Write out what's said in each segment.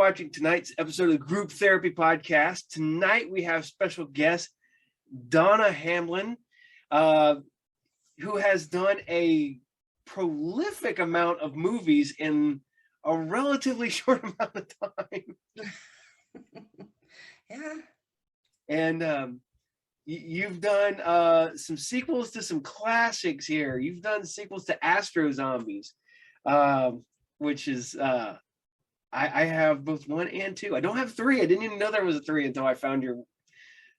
watching tonight's episode of the Group Therapy Podcast. Tonight we have special guest Donna Hamblin, who has done a prolific amount of movies in a relatively short amount of time. Yeah. And you've done some sequels to some classics here. You've done sequels to Astro Zombies, which is I have both 1 and 2. I don't have 3. I didn't even know there was a 3 until I found your.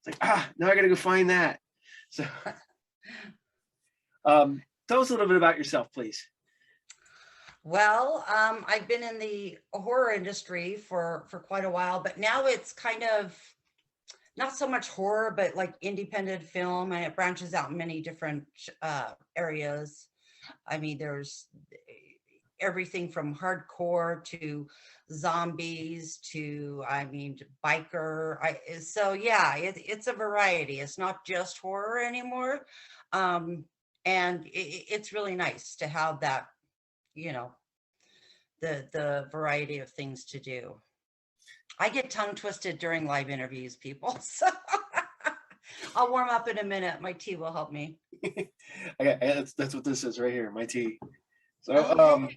It's like, now I got to go find that. So, tell us a little bit about yourself, please. Well, I've been in the horror industry for quite a while, but now it's kind of not so much horror, but like independent film, and it branches out in many different areas. I mean, there's everything from hardcore to zombies to, biker. So yeah, it's a variety. It's not just horror anymore. And it's really nice to have that, the variety of things to do. I get tongue twisted during live interviews, people. So I'll warm up in a minute. My tea will help me. That's what this is right here, my tea. So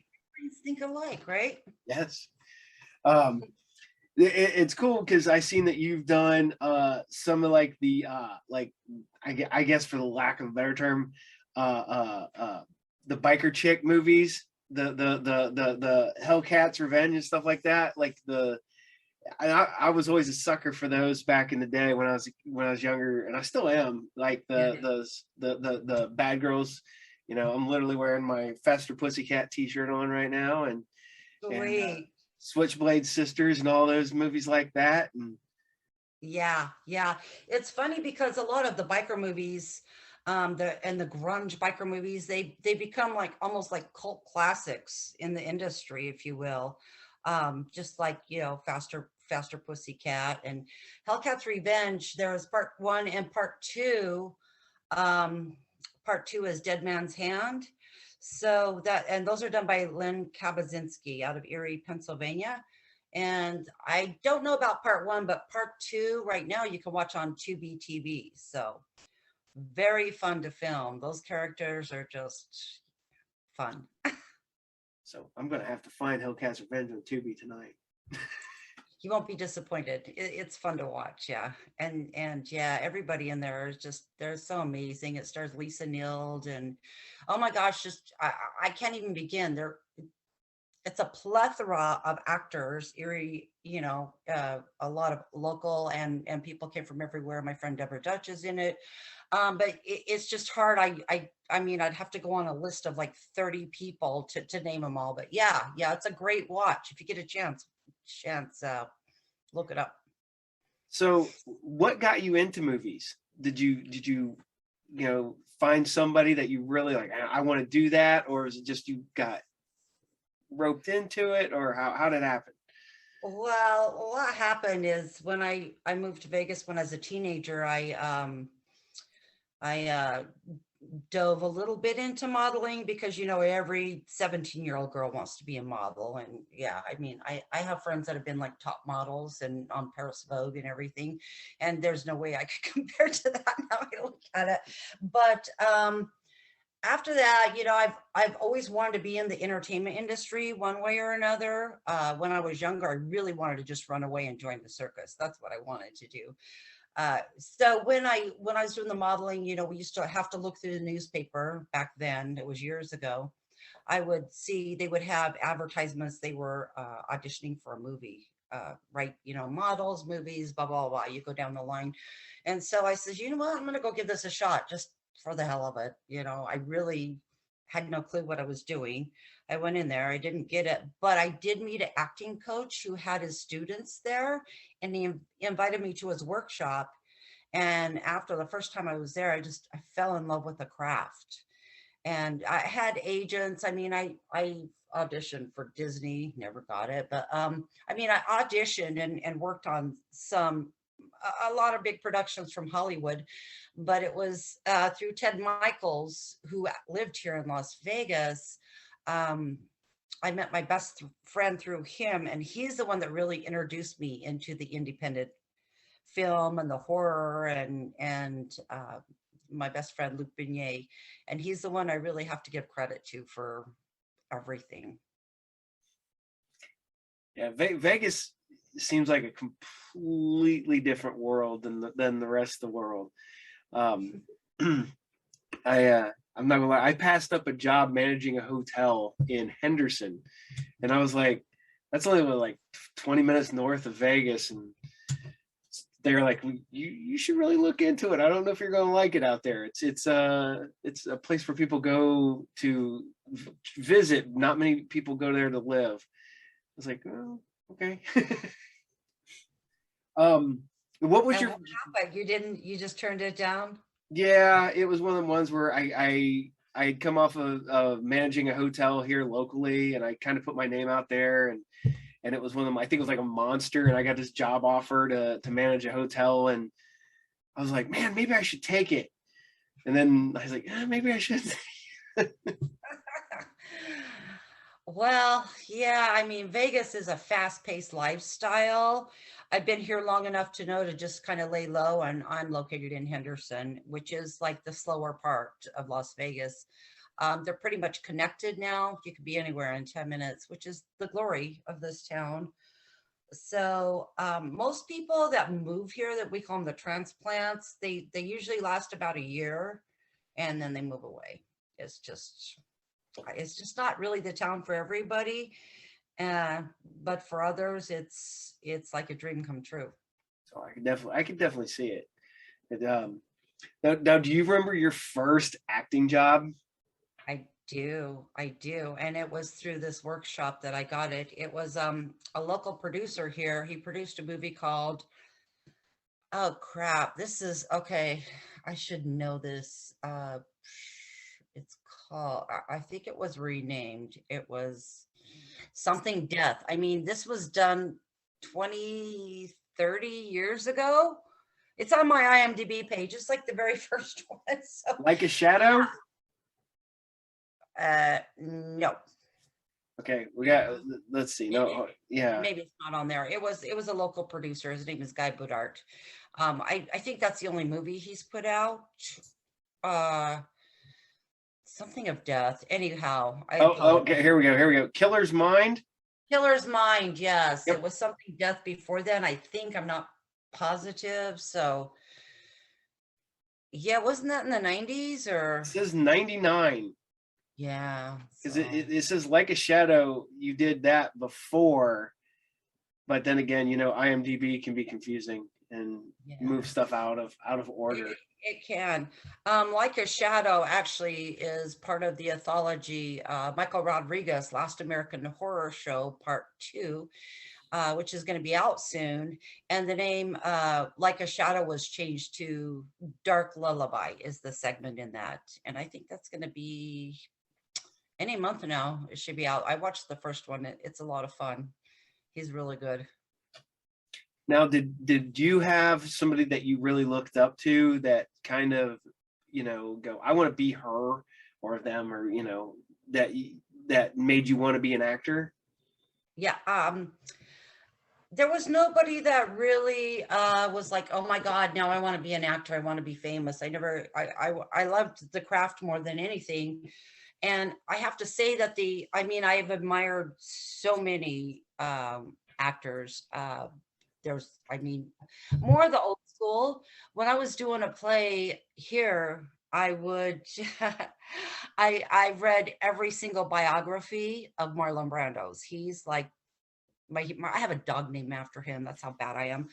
think alike, right? Yes. It's cool because I seen that you've done some of like the I guess for the lack of a better term, the biker chick movies, the Hellcat's Revenge and stuff like that. Like I was always a sucker for those back in the day when I was younger, and I still am. Like the bad girls. I'm literally wearing my Faster Pussycat t-shirt on right now, and Switchblade Sisters and all those movies like that. And yeah, it's funny because a lot of the biker movies, the grunge biker movies, they become like almost like cult classics in the industry, if you will. Just like Faster Pussycat and Hellcat's Revenge. There was part 1 and part 2. Part 2 is Dead Man's Hand. So those are done by Lynn Kabazinski out of Erie, Pennsylvania. And I don't know about part 1, but part 2 right now you can watch on Tubi TV. So very fun to film. Those characters are just fun. So I'm going to have to find Hellcat's Revenge on Tubi tonight. You won't be disappointed. It's fun to watch. Yeah. And yeah, everybody in there is just, they're so amazing. It stars Lisa Neild, and oh my gosh, I can't even begin. It's a plethora of actors, Erie, a lot of local and people came from everywhere. My friend Deborah Dutch is in it. But it's just hard. I mean, I'd have to go on a list of like 30 people to name them all. But yeah, it's a great watch. If you get a chance, look it up. So what got you into movies? Did you find somebody that you really like, I want to do that? Or is it just you got roped into it, or how did it happen? Well, what happened is when I moved to Vegas when I was a teenager, I dove a little bit into modeling because every 17-year-old girl wants to be a model. And yeah, I mean, I have friends that have been like top models and on Paris Vogue and everything, and there's no way I could compare to that now I look at it. But after that, I've always wanted to be in the entertainment industry one way or another. When I was younger, I really wanted to just run away and join the circus. That's what I wanted to do. So when I was doing the modeling, we used to have to look through the newspaper back then. It was years ago. I would see they would have advertisements. They were auditioning for a movie, right? Models, movies, blah, blah, blah. You go down the line. And so I said, you know what? I'm going to go give this a shot just for the hell of it. I really had no clue what I was doing. I went in there, I didn't get it, but I did meet an acting coach who had his students there, and he invited me to his workshop. And after the first time I was there, I fell in love with the craft. And I had agents. I mean, I auditioned for Disney, never got it, but I auditioned and worked on a lot of big productions from Hollywood, but it was through Ted Michaels, who lived here in Las Vegas. I I met my best friend through him, and he's the one that really introduced me into the independent film and the horror, and my best friend Luc Beignet, and he's the one I really have to give credit to for everything. Yeah, Vegas seems like a completely different world than the rest of the world. Um, I'm not gonna lie, I passed up a job managing a hotel in Henderson, and I was like, that's only like 20 minutes north of Vegas, and they're like, you should really look into it. I don't know if you're gonna like it out there. It's a place where people go to visit. Not many people go there to live. I was like, oh, okay. What was And your? what happened? You just turned it down? Yeah, it was one of the ones where I had come off of managing a hotel here locally, and I kind of put my name out there, and it was one of them. I think it was like a monster, and I got this job offer to manage a hotel, and I was like, man, maybe I should take it. And then I was like, maybe I should. Well, yeah, I mean, Vegas is a fast-paced lifestyle. I've been here long enough to know to just kind of lay low, and I'm located in Henderson, which is like the slower part of Las Vegas. They're pretty much connected now. You could be anywhere in 10 minutes, which is the glory of this town. So most people that move here, that we call them the transplants, they usually last about a year and then they move away. It's just it's just not really the town for everybody. Uh, but for others, it's like a dream come true. So I could definitely see it. Now, do you remember your first acting job? I do. And it was through this workshop that I got it. It was a local producer here. He produced a movie called, oh crap, this is okay. I should know this. It's called, I think it was renamed. It was something death. I mean, this was done 20, 30 years ago. It's on my IMDb page. It's like the very first one. So Like a Shadow? no. Okay, we got. Let's see. No, yeah. Maybe it's not on there. It was a local producer. His name is Guy Boudart. I think that's the only movie he's put out. Uh, something of death. Anyhow, I Oh, apologize. okay. Here we go. Here we go. Killer's Mind. Killer's Mind. Yes, Yep. it was something death before then. I think I'm not positive. So yeah, wasn't that in the 90s or? It says 99 Yeah. because So it says Like a Shadow. You did that before, but then again, IMDb can be confusing and yeah. move stuff out of order. It can. Like a Shadow actually is part of the anthology, Michael Rodriguez, Last American Horror Show, Part 2, which is going to be out soon. And the name Like a Shadow was changed to Dark Lullaby is the segment in that. And I think that's going to be any month now. It should be out. I watched the first one. It's a lot of fun. He's really good. Now, did you have somebody that you really looked up to that kind of, go, I want to be her or them, or that that made you want to be an actor? Yeah. There was nobody that really was like, oh my God, now I want to be an actor. I want to be famous. I loved the craft more than anything. And I have to say that I've admired so many actors. More of the old school. When I was doing a play here, I would, I read every single biography of Marlon Brando's. He's like, I have a dog named after him. That's how bad I am.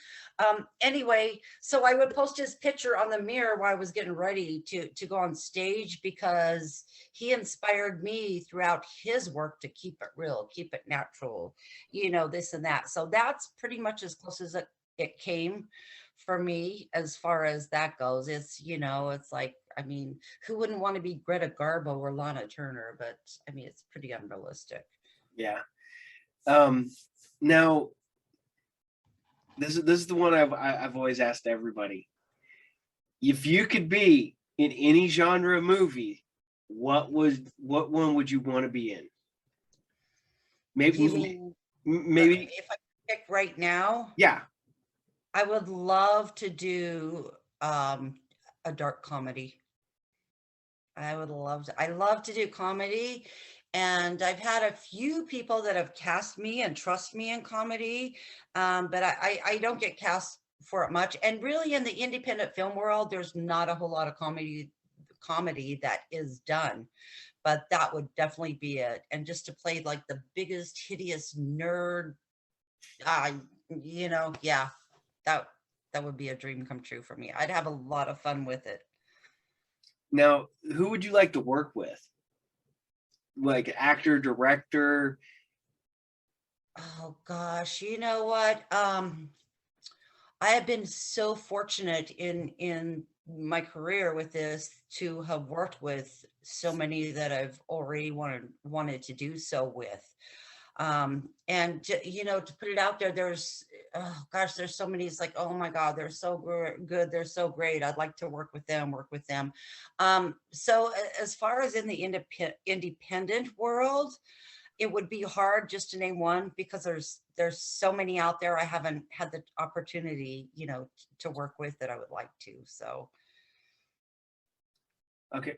Anyway, so I would post his picture on the mirror while I was getting ready to go on stage, because he inspired me throughout his work to keep it real, keep it natural, this and that. So that's pretty much as close as it came for me as far as that goes. It's like, who wouldn't want to be Greta Garbo or Lana Turner? But it's pretty unrealistic. Yeah. Now, this is the one I've always asked everybody. If you could be in any genre of movie, what one would you want to be in? You Maybe, mean maybe, if I pick right now, yeah. I would love to do a dark comedy. I love to do comedy. And I've had a few people that have cast me and trust me in comedy. But I don't get cast for it much. And really in the independent film world, there's not a whole lot of comedy that is done. But that would definitely be it. And just to play like the biggest, hideous nerd, uh, yeah, that that would be a dream come true for me. I'd have a lot of fun with it. Now, who would you like to work with? Like actor, director? Oh gosh, you know what? I have been so fortunate in my career with this to have worked with so many that I've already wanted to do so with. And to put it out there, there's oh gosh, there's so many. It's like, oh my God, they're so good, they're so great. I'd like to work with them. So as far as in the independent world, it would be hard just to name one because there's so many out there I haven't had the opportunity, to work with that I would like to. So Okay.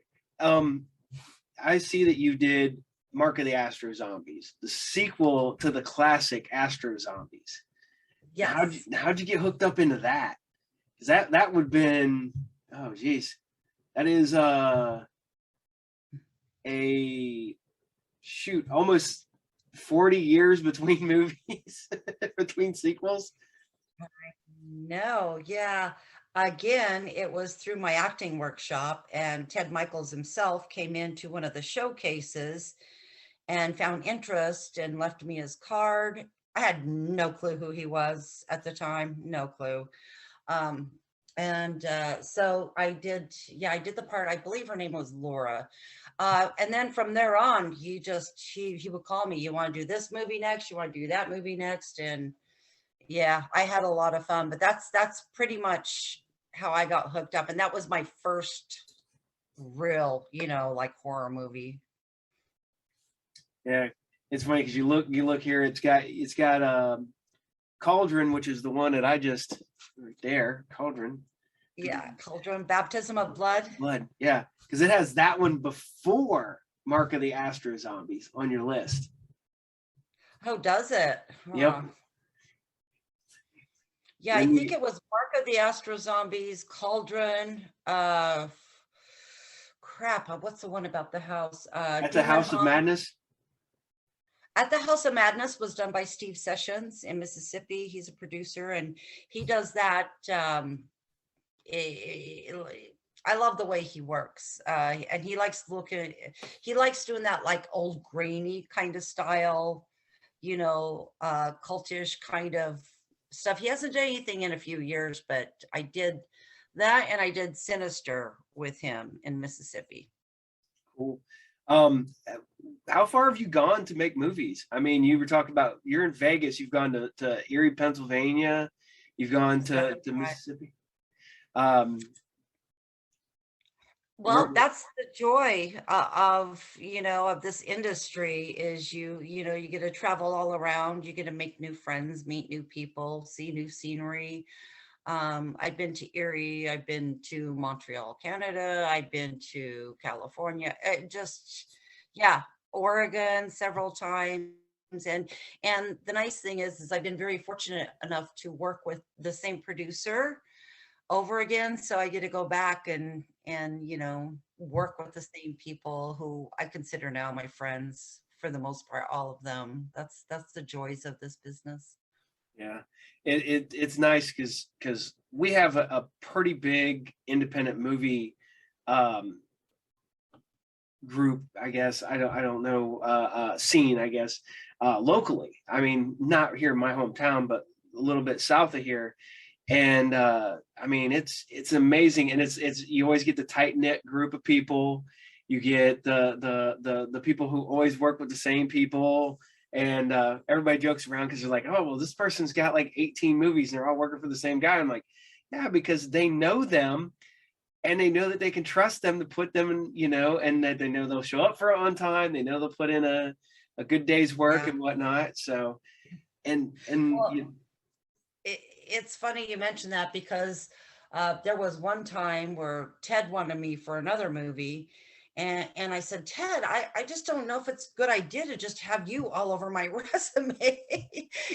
I see that you did Mark of the Astro Zombies, the sequel to the classic Astro Zombies. yes. How'd you get hooked up into that? Because that would have been, oh geez, that is a shoot, almost 40 years between movies, between sequels. No, yeah. Again, it was through my acting workshop, and Ted Michaels himself came into one of the showcases and found interest and left me his card. I had no clue who he was at the time, no clue. Um, and so I did the part. I believe her name was Laura. And then from there on, he would call me. You want to do this movie next? You want to do that movie next? And yeah, I had a lot of fun, but that's pretty much how I got hooked up. And that was my first real, like horror movie. Yeah, it's funny because you look here. It's got Cauldron, which is the one that I just right there. Cauldron, Yeah, Cauldron, Baptism of Blood. blood. Yeah, because it has that one before Mark of the Astro Zombies on your list. Oh, does it? Yep. Huh. Yeah, I Then think you it was Mark of the Astro Zombies, Cauldron, crap, what's the one about the house? at the Demon House of Haunt. Madness. At the House of Madness was done by Steve Sessions in Mississippi. He's a producer and he does that. eh, I love the way he works. And he likes doing that like old grainy kind of style, cultish kind of stuff. He hasn't done anything in a few years, but I did that and I did Sinister with him in Mississippi. Cool. Um, how far have you gone to make movies? I mean, you were talking about you're in Vegas. You've gone to Erie, Pennsylvania. You've gone to 7 times. Mississippi. Um, where, Well, that's the joy of this industry is you get to travel all around, you get to make new friends, meet new people, see new scenery. I've been to Erie, I've been to Montreal, Canada, I've been to California, yeah, Oregon several times. And the nice thing is I've been very fortunate enough to work with the same producer over again. So I get to go back and work with the same people who I consider now my friends for the most part, all of them. That's the joys of this business. yeah, it's nice because we have a pretty big independent movie um, group. I guess I don't know scene. I guess locally. I mean, not here in my hometown, but a little bit south of here. And I mean, it's amazing, and it's you always get the tight knit group of people. You get the people who always work with the same people, and everybody jokes around because they're like, oh well, this person's got like 18 movies and they're all working for the same guy. I'm like, yeah, because they know them and they know that they can trust them to put them in, and that they know they'll show up for it on time. They know they'll put in a good day's work Yeah. and whatnot. So, and Well, it's funny you mentioned that because there was one time where Ted wanted me for another movie. And I said, Ted, I just don't know if it's a good idea to just have you all over my resume,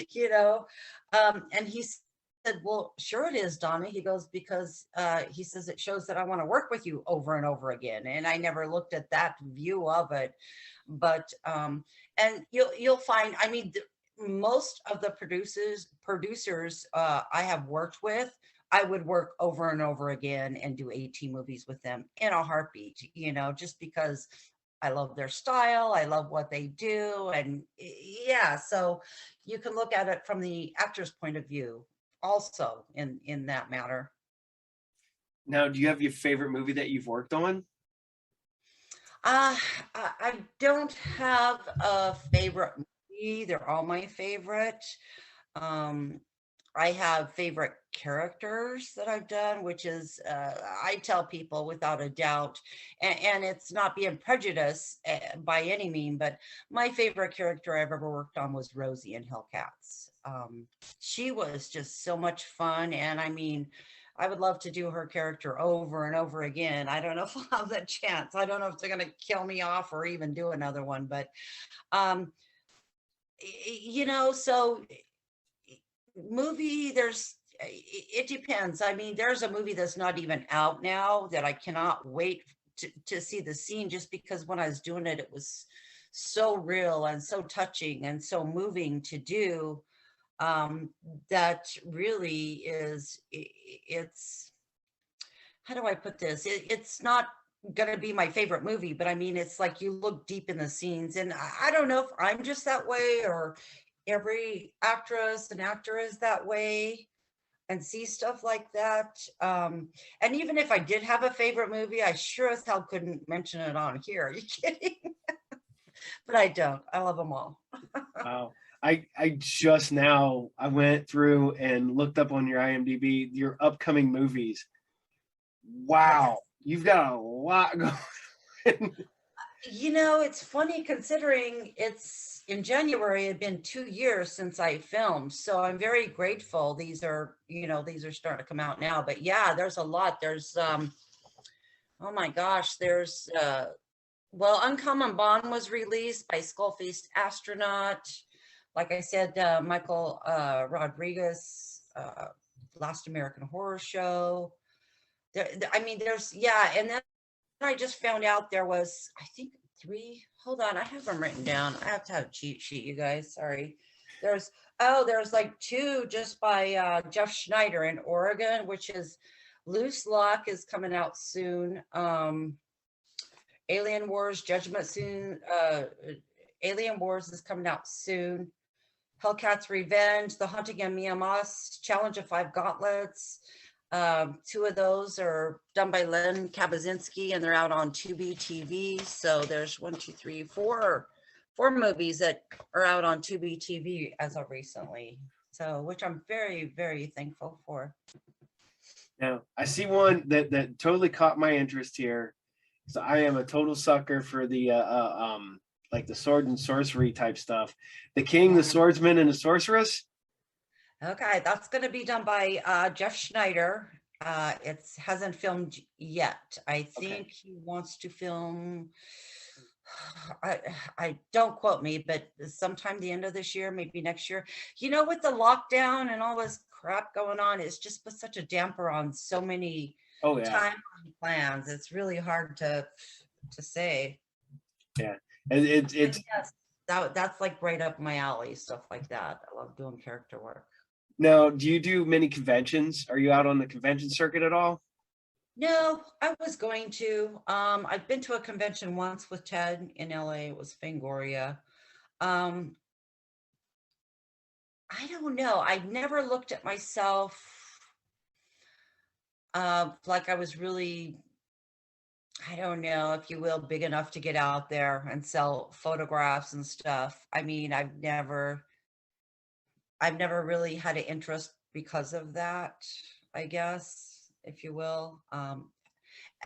you know? And he said, well, sure it is, Donna. He goes, because he says it shows that I want to work with you over and over again. And I never looked at that view of it. But and you'll find, I mean, most of the producers I have worked with, I would work over and over again and do 18 movies with them in a heartbeat, you know, just because I love their style, I love what they do, and yeah, so you can look at it from the actor's point of view also in that matter. now, do you have your favorite movie that you've worked on? Uh, I don't have a favorite movie. They're all my favorite. Um, I have favorite characters that I've done, which is, I tell people without a doubt, and it's not being prejudiced by any mean, but my favorite character I've ever worked on was Rosie in Hellcats. She was just so much fun, and I mean, I would love to do her character over and over again. I don't know if I'll have that chance. I don't know if they're going to kill me off or even do another one, but um, you know, so movie, there's it depends. I mean, there's a movie that's not even out now that I cannot wait to see the scene, just because when I was doing it, it was so real and so touching and so moving to do. um that really is it's, how do I put this, it's not gonna be my favorite movie, but I mean, it's like you look deep in the scenes, and I don't know if I'm just that way or every actress and actor is that way and see stuff like that. And even if I did have a favorite movie, I sure as hell couldn't mention it on here. Are you kidding? But I don't. I love them all. Wow. I just now I went through and looked up on your IMDb your upcoming movies. Yes. Wow, you've got a lot going. You know, it's funny considering it's in January, it had been 2 years since I filmed. So I'm very grateful. These are, you know, these are starting to come out now. But yeah, there's a lot. There's oh my gosh, there's well, Uncommon Bond was released by Skullfaced Astronaut. Like I said, Michael Rodriguez, Last American Horror Show. I mean, there's, yeah, and then I just found out there was, I think, three. Hold on, I have them written down. I have to have a cheat sheet, you guys. Sorry. There's, oh, there's like two just by Jeff Schneider in Oregon, which is Loose Luck is coming out soon. Alien Wars Judgment soon. Alien Wars is coming out soon. Hellcat's Revenge, The Haunting of Mia Moss, Challenge of Five Gauntlets. Two of those are done by Len Kabazinski, and they're out on Tubi TV. So there's one, two, three, four movies that are out on Tubi TV as of recently. So, which I'm very, very thankful for. Now I see one that totally caught my interest here. So I am a total sucker for the like the sword and sorcery type stuff. The King, the Swordsman, and the Sorceress. Okay, that's going to be done by Jeff Schneider. It hasn't filmed yet. I think he wants to film. I don't quote me, but sometime the end of this year, maybe next year. You know, with the lockdown and all this crap going on, it's just put such a damper on so many Oh yeah, timeline plans. It's really hard to say. yeah. And But yes, that's like right up my alley, stuff like that. I love doing character work. now. Do you do many conventions? Are you out on the convention circuit at all? No, I was going to. I've been to a convention once with Ted in LA. It was Fangoria. Um, I don't know. I never looked at myself like I was really, I don't know, if you will, big enough to get out there and sell photographs and stuff. I mean, I've never really had an interest because of that, I guess, if you will.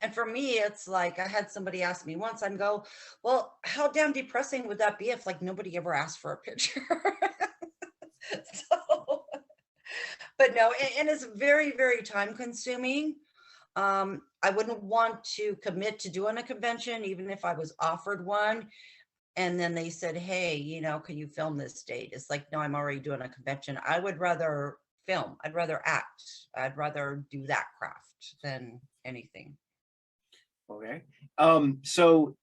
And for me, it's like I had somebody ask me once, I'm go, well, how damn depressing would that be if like nobody ever asked for a picture? So, but no, and it's very, very time consuming. I wouldn't want to commit to doing a convention, even if I was offered one. And then they said, hey, can you film this date? It's like, no, I'm already doing a convention. I would rather film. I'd rather act. I'd rather do that craft than anything. Okay. So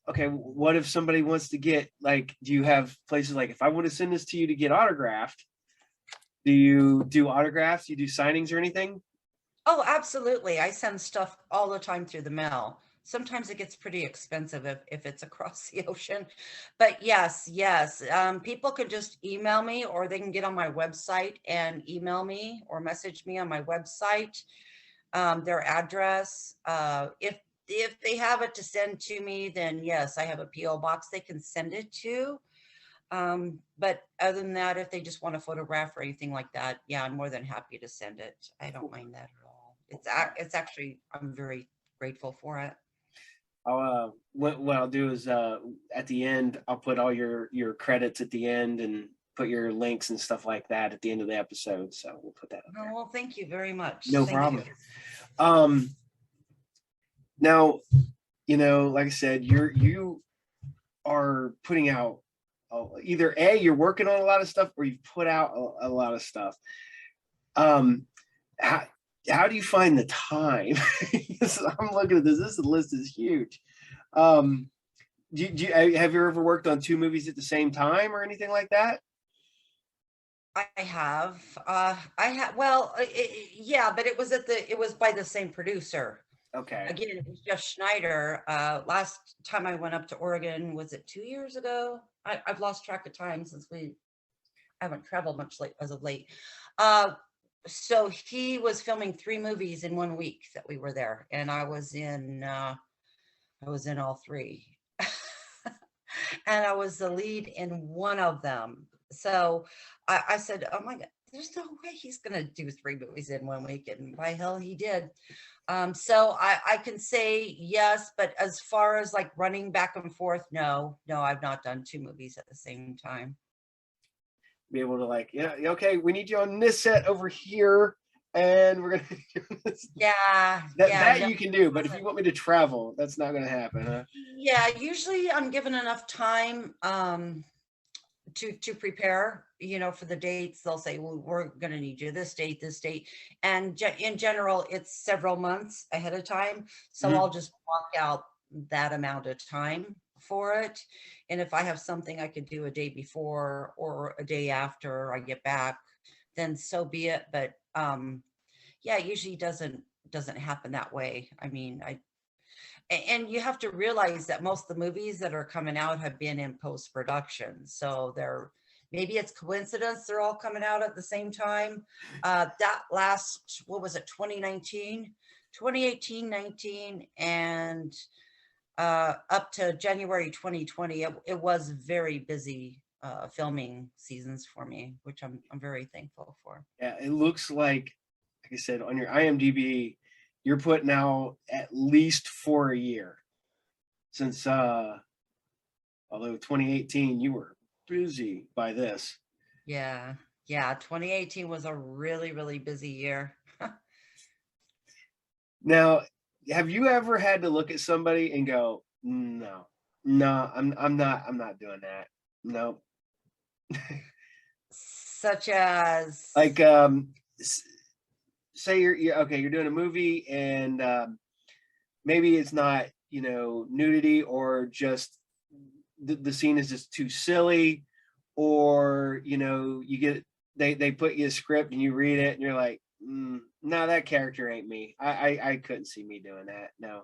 okay, what if somebody wants to get, like, do you have places like, if I want to send this to you to get autographed, do you do autographs? You do signings or anything? Oh, absolutely. I send stuff all the time through the mail. Sometimes it gets pretty expensive if it's across the ocean. But yes, yes. People can just email me or they can get on my website and email me or message me on my website, their address. If they have it to send to me, then yes, I have a PO box they can send it to. But other than that, if they just want a photograph or anything like that, yeah, I'm more than happy to send it. I don't mind that at all. It's actually, I'm very grateful for it. What I'll do is, at the end, I'll put all your credits at the end and put your links and stuff like that at the end of the episode. So we'll put that up Oh, there. well, thank you very much. No Thank problem. you. Um, Now, like I said, you are putting out, either you're working on a lot of stuff, or you've put out a lot of stuff. Um, how how do you find the time? I'm looking at this. This list is huge. Um, have you ever worked on two movies at the same time or anything like that? I have, well, yeah, but it was by the same producer. Okay. Again, it was Jeff Schneider. Last time I went up to Oregon, was it 2 years ago? I've lost track of time since we haven't traveled much late as of late. Uh, so he was filming 3 movies in 1 week that we were there, and I was in all 3. And I was the lead in one of them. So I said, oh my God, there's no way he's going to do 3 movies in 1 week. And by hell, he did. So I can say yes, but as far as like running back and forth, no, I've not done 2 movies at the same time. Be able to, like, yeah, okay, we need you on this set over here, and we're gonna do this. Yeah, That no, you can do, but if you want me to travel, that's not gonna happen, huh? yeah, usually I'm given enough time to prepare, for the dates. They'll say, well, we're going to need you this date. And in general, it's several months ahead of time. So Mhm. I'll just block out that amount of time for it. And if I have something I could do a day before or a day after I get back, then so be it. But yeah, it usually doesn't happen that way. I mean, and you have to realize that most of the movies that are coming out have been in post-production. So they're, maybe it's coincidence they're all coming out at the same time. That last, what was it, 2019, 2018, 19, and up to January 2020, it was very busy filming seasons for me, which I'm very thankful for. Yeah, it looks like I said, on your IMDb, you're putting out at least 4 a year since, although 2018 you were busy by this. Yeah, yeah, 2018 was a really, really busy year. Now, have you ever had to look at somebody and go, no, no, I'm not doing that. No. Such as, Like, say you're okay, you're doing a movie, and maybe it's not, nudity, or just the scene is just too silly, or you get, they put you a script and you read it and you're like, no, that character ain't me. I couldn't see me doing that. No.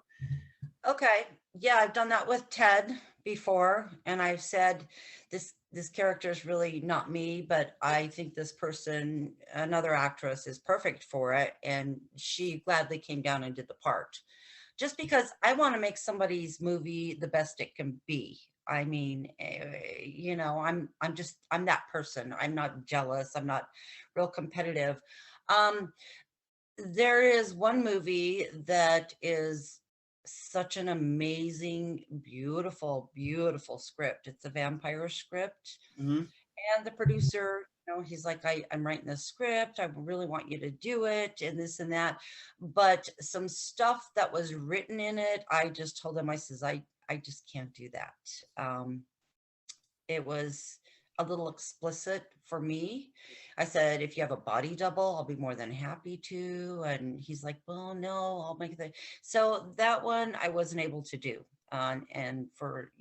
okay, yeah, I've done that with Ted before, and I've said this character is really not me, but I think this person, another actress, is perfect for it, and she gladly came down and did the part. Just because I want to make somebody's movie the best it can be. I mean, I'm that person. I'm not jealous. I'm not real competitive. Um, There is one movie that is such an amazing, beautiful, beautiful script. It's a vampire script. Hmm. And the producer, he's like, I'm writing this script. I really want you to do it and this and that. But some stuff that was written in it, I just told him, I says, I just can't do that. It was a little explicit for me. I said, if you have a body double, I'll be more than happy to. And he's like, well, no, I'll make the. So that one I wasn't able to do. And for,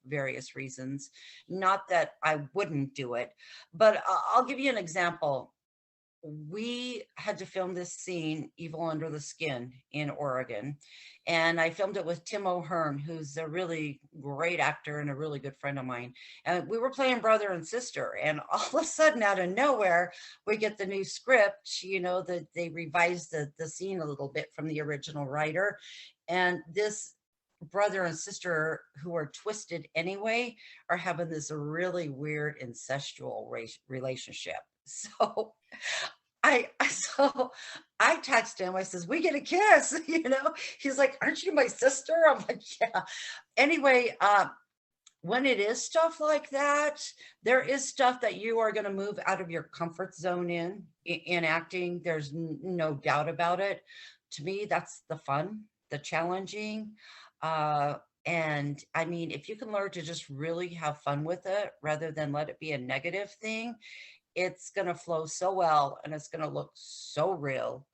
various reasons, not that I wouldn't do it, but I'll give you an example. We had to film this scene, Evil Under the Skin, in Oregon. And I filmed it with Tim O'Hearn, who's a really great actor and a really good friend of mine. And we were playing brother and sister. And all of a sudden, out of nowhere, we get the new script, that they revised the scene a little bit from the original writer. And this brother and sister, who are twisted anyway, are having this really weird incestual relationship. So so I text him. I says, "We get a kiss." He's like, "Aren't you my sister?" I'm like, "Yeah." Anyway, when it is stuff like that, there is stuff that you are going to move out of your comfort zone in acting. There's no doubt about it. To me, that's the fun, the challenging. And I mean, if you can learn to just really have fun with it rather than let it be a negative thing, it's going to flow so well and it's going to look so real.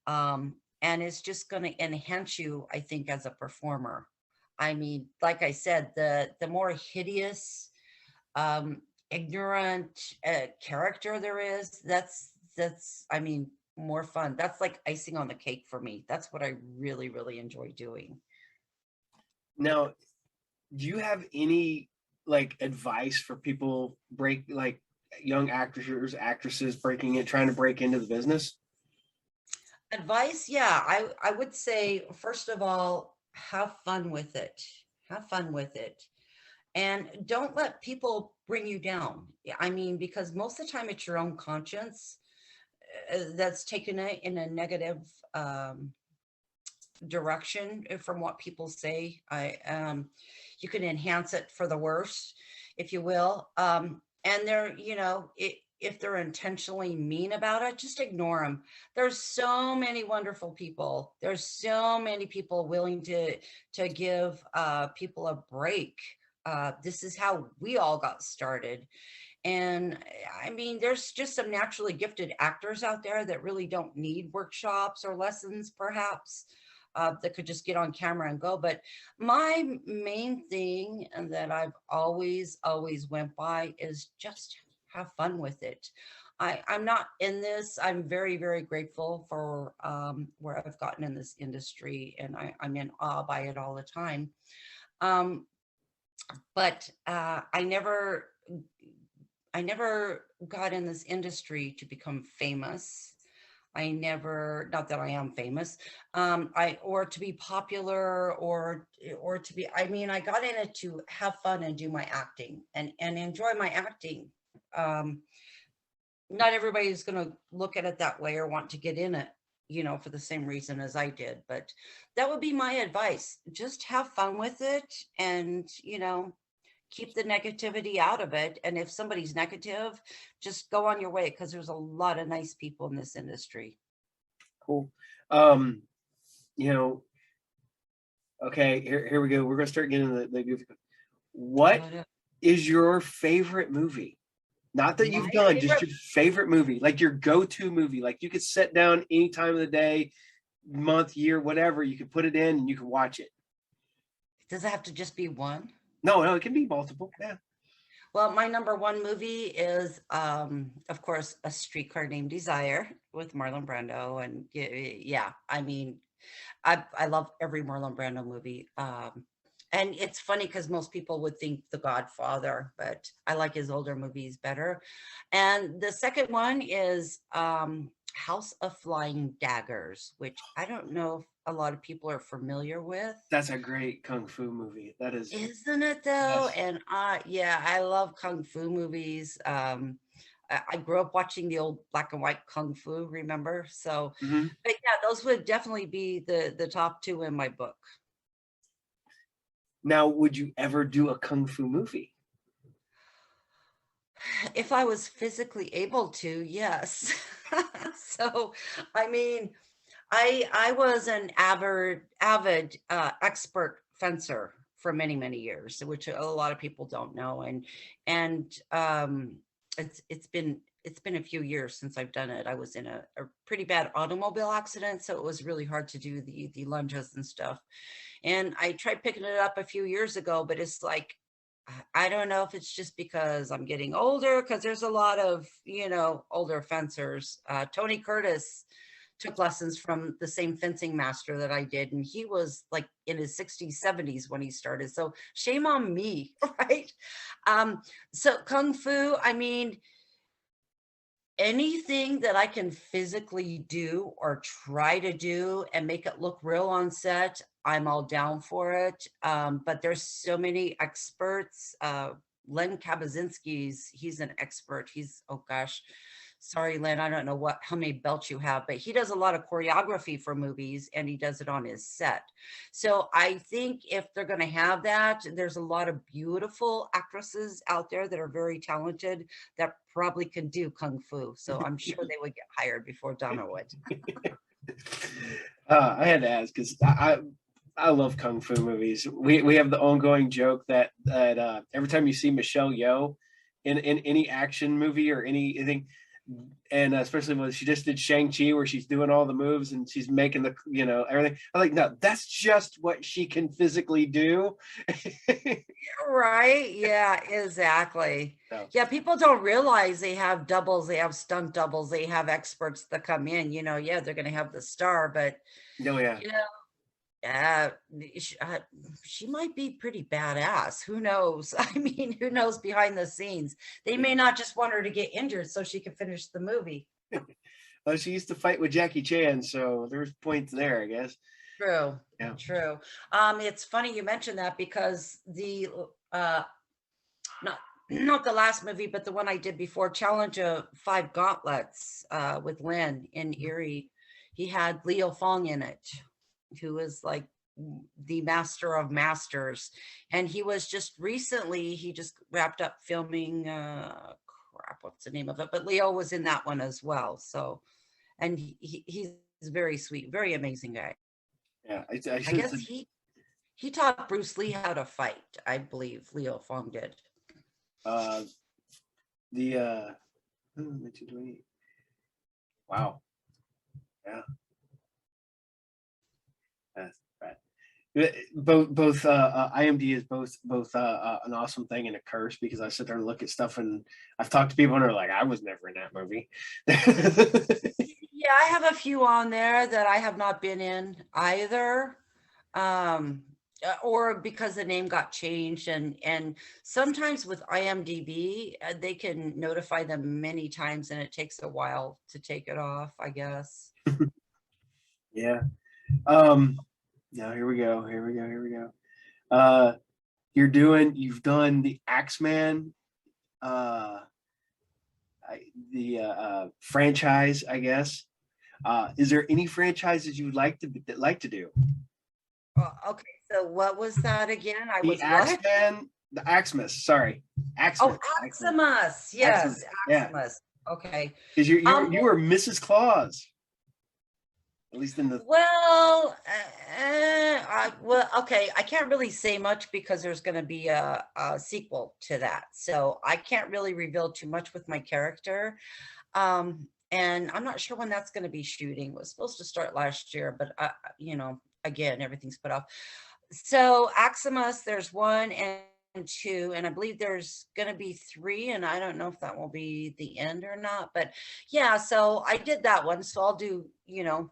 And it's just going to enhance you, I think, as a performer. I mean, like I said, the more hideous, ignorant character there is, I mean, more fun. That's like icing on the cake for me. That's what I really, really enjoy doing. Now, do you have any like advice for people like young actors, actresses trying to break into the business? Advice, yeah, I would say, first of all, have fun with it. Have fun with it. And don't let people bring you down. Yeah, I mean, because most of the time it's your own conscience that's taken it in a negative direction from what people say. You can enhance it for the worse, if you will. And if they're intentionally mean about it, just ignore them. There's so many wonderful people. There's so many people willing to give people a break. This is how we all got started. And I mean, there's just some naturally gifted actors out there that really don't need workshops or lessons, perhaps, that could just get on camera and go. But my main thing, and that I've always, always went by, is just have fun with it. I'm not in this. I'm very, very grateful for where I've gotten in this industry, and I'm in awe by it all the time. But I never got in this industry to become famous. Not that I am famous, or to be popular, or to be, I mean, I got in it to have fun and do my acting and enjoy my acting. Not everybody's going to look at it that way or want to get in it, for the same reason as I did. But that would be my advice. Just have fun with it and, keep the negativity out of it. And if somebody's negative, just go on your way, because there's a lot of nice people in this industry. Cool. Okay, here we go. We're gonna start getting the goofy. What is your favorite movie? Not that you've done, just your favorite movie, like your go-to movie. Like you could sit down any time of the day, month, year, whatever. You could put it in and you can watch it. Does it have to just be one? No, it can be multiple. Yeah. Well, my number one movie is, of course, A Streetcar Named Desire with Marlon Brando. And yeah, I mean, I love every Marlon Brando movie. And it's funny because most people would think The Godfather, but I like his older movies better. And the second one is House of Flying Daggers, which I don't know if a lot of people are familiar with. That's a great kung fu movie. That is, isn't it though? Yes. And yeah, I love kung fu movies. I grew up watching the old black and white kung fu, remember? So, but those would definitely be the top two in my book. Now, would you ever do a kung fu movie? If I was physically able to, yes. So, I mean, I was an avid expert fencer for many, many years, which a lot of people don't know. And it's been a few years since I've done it. I was in a pretty bad automobile accident, so it was really hard to do the lunges and stuff. And I tried picking it up a few years ago, but it's like I don't know if it's just because I'm getting older, because there's a lot of, older fencers. Tony Curtis took lessons from the same fencing master that I did, and he was like in his 60s, 70s when he started. So shame on me, right? So Kung Fu, I mean, anything that I can physically do or try to do and make it look real on set, I'm all down for it. But there's so many experts. Len Kabazinski's, he's an expert. Oh gosh, sorry, Len, I don't know how many belts you have, but he does a lot of choreography for movies and he does it on his set. So I think if they're going to have that, there's a lot of beautiful actresses out there that are very talented that probably can do Kung Fu. So I'm sure they would get hired before Donna would. I had to ask because I love kung fu movies. We have the ongoing joke that every time you see Michelle Yeoh in any action movie or anything, and especially when she just did Shang-Chi where she's doing all the moves and she's making the everything, I'm like, no, that's just what she can physically do. Right, yeah, exactly. So, Yeah, people don't realize they have doubles, they have stunt doubles, they have experts that come in, yeah, they're going to have the star, but no, yeah. you know uh, she might be pretty badass. Who knows? I mean, who knows behind the scenes? They may not just want her to get injured so she can finish the movie. Well, she used to fight with Jackie Chan, so there's points there, I guess. True. Yeah. True. It's funny you mentioned that because the not not the last movie, but the one I did before, Challenge of Five Gauntlets, with Lynn in Erie, he had Leo Fong in it, who is like the master of masters. And he was he just wrapped up filming, crap, what's the name of it? But Leo was in that one as well. So, and he's very sweet, very amazing guy. Yeah, I guess he taught Bruce Lee how to fight, I believe Leo Fong did. The 1928. Wow. Yeah. That's right. Both IMD is both an awesome thing and a curse, because I sit there and look at stuff and I've talked to people and they're like, I was never in that movie. Yeah, I have a few on there that I have not been in either. Or because the name got changed, and sometimes with IMDb, they can notify them many times and it takes a while to take it off, I guess. Yeah. Now here we go. You've done the Axeman, the franchise, I guess. Is there any franchises you would like to do? Okay, so what was that again? I The was what? Axeman, the Axemas, sorry. Oh, Axemas. Aximus. Yes, Yeah. Aximus. Okay. Because you were Mrs. Claus. At least in the Well, okay. I can't really say much because there's going to be a sequel to that, so I can't really reveal too much with my character. And I'm not sure when that's going to be shooting. It was supposed to start last year, but again, everything's put off. So Aximus, there's 1 and 2, and I believe there's going to be 3, and I don't know if that will be the end or not, but yeah, so I did that one, so I'll do 2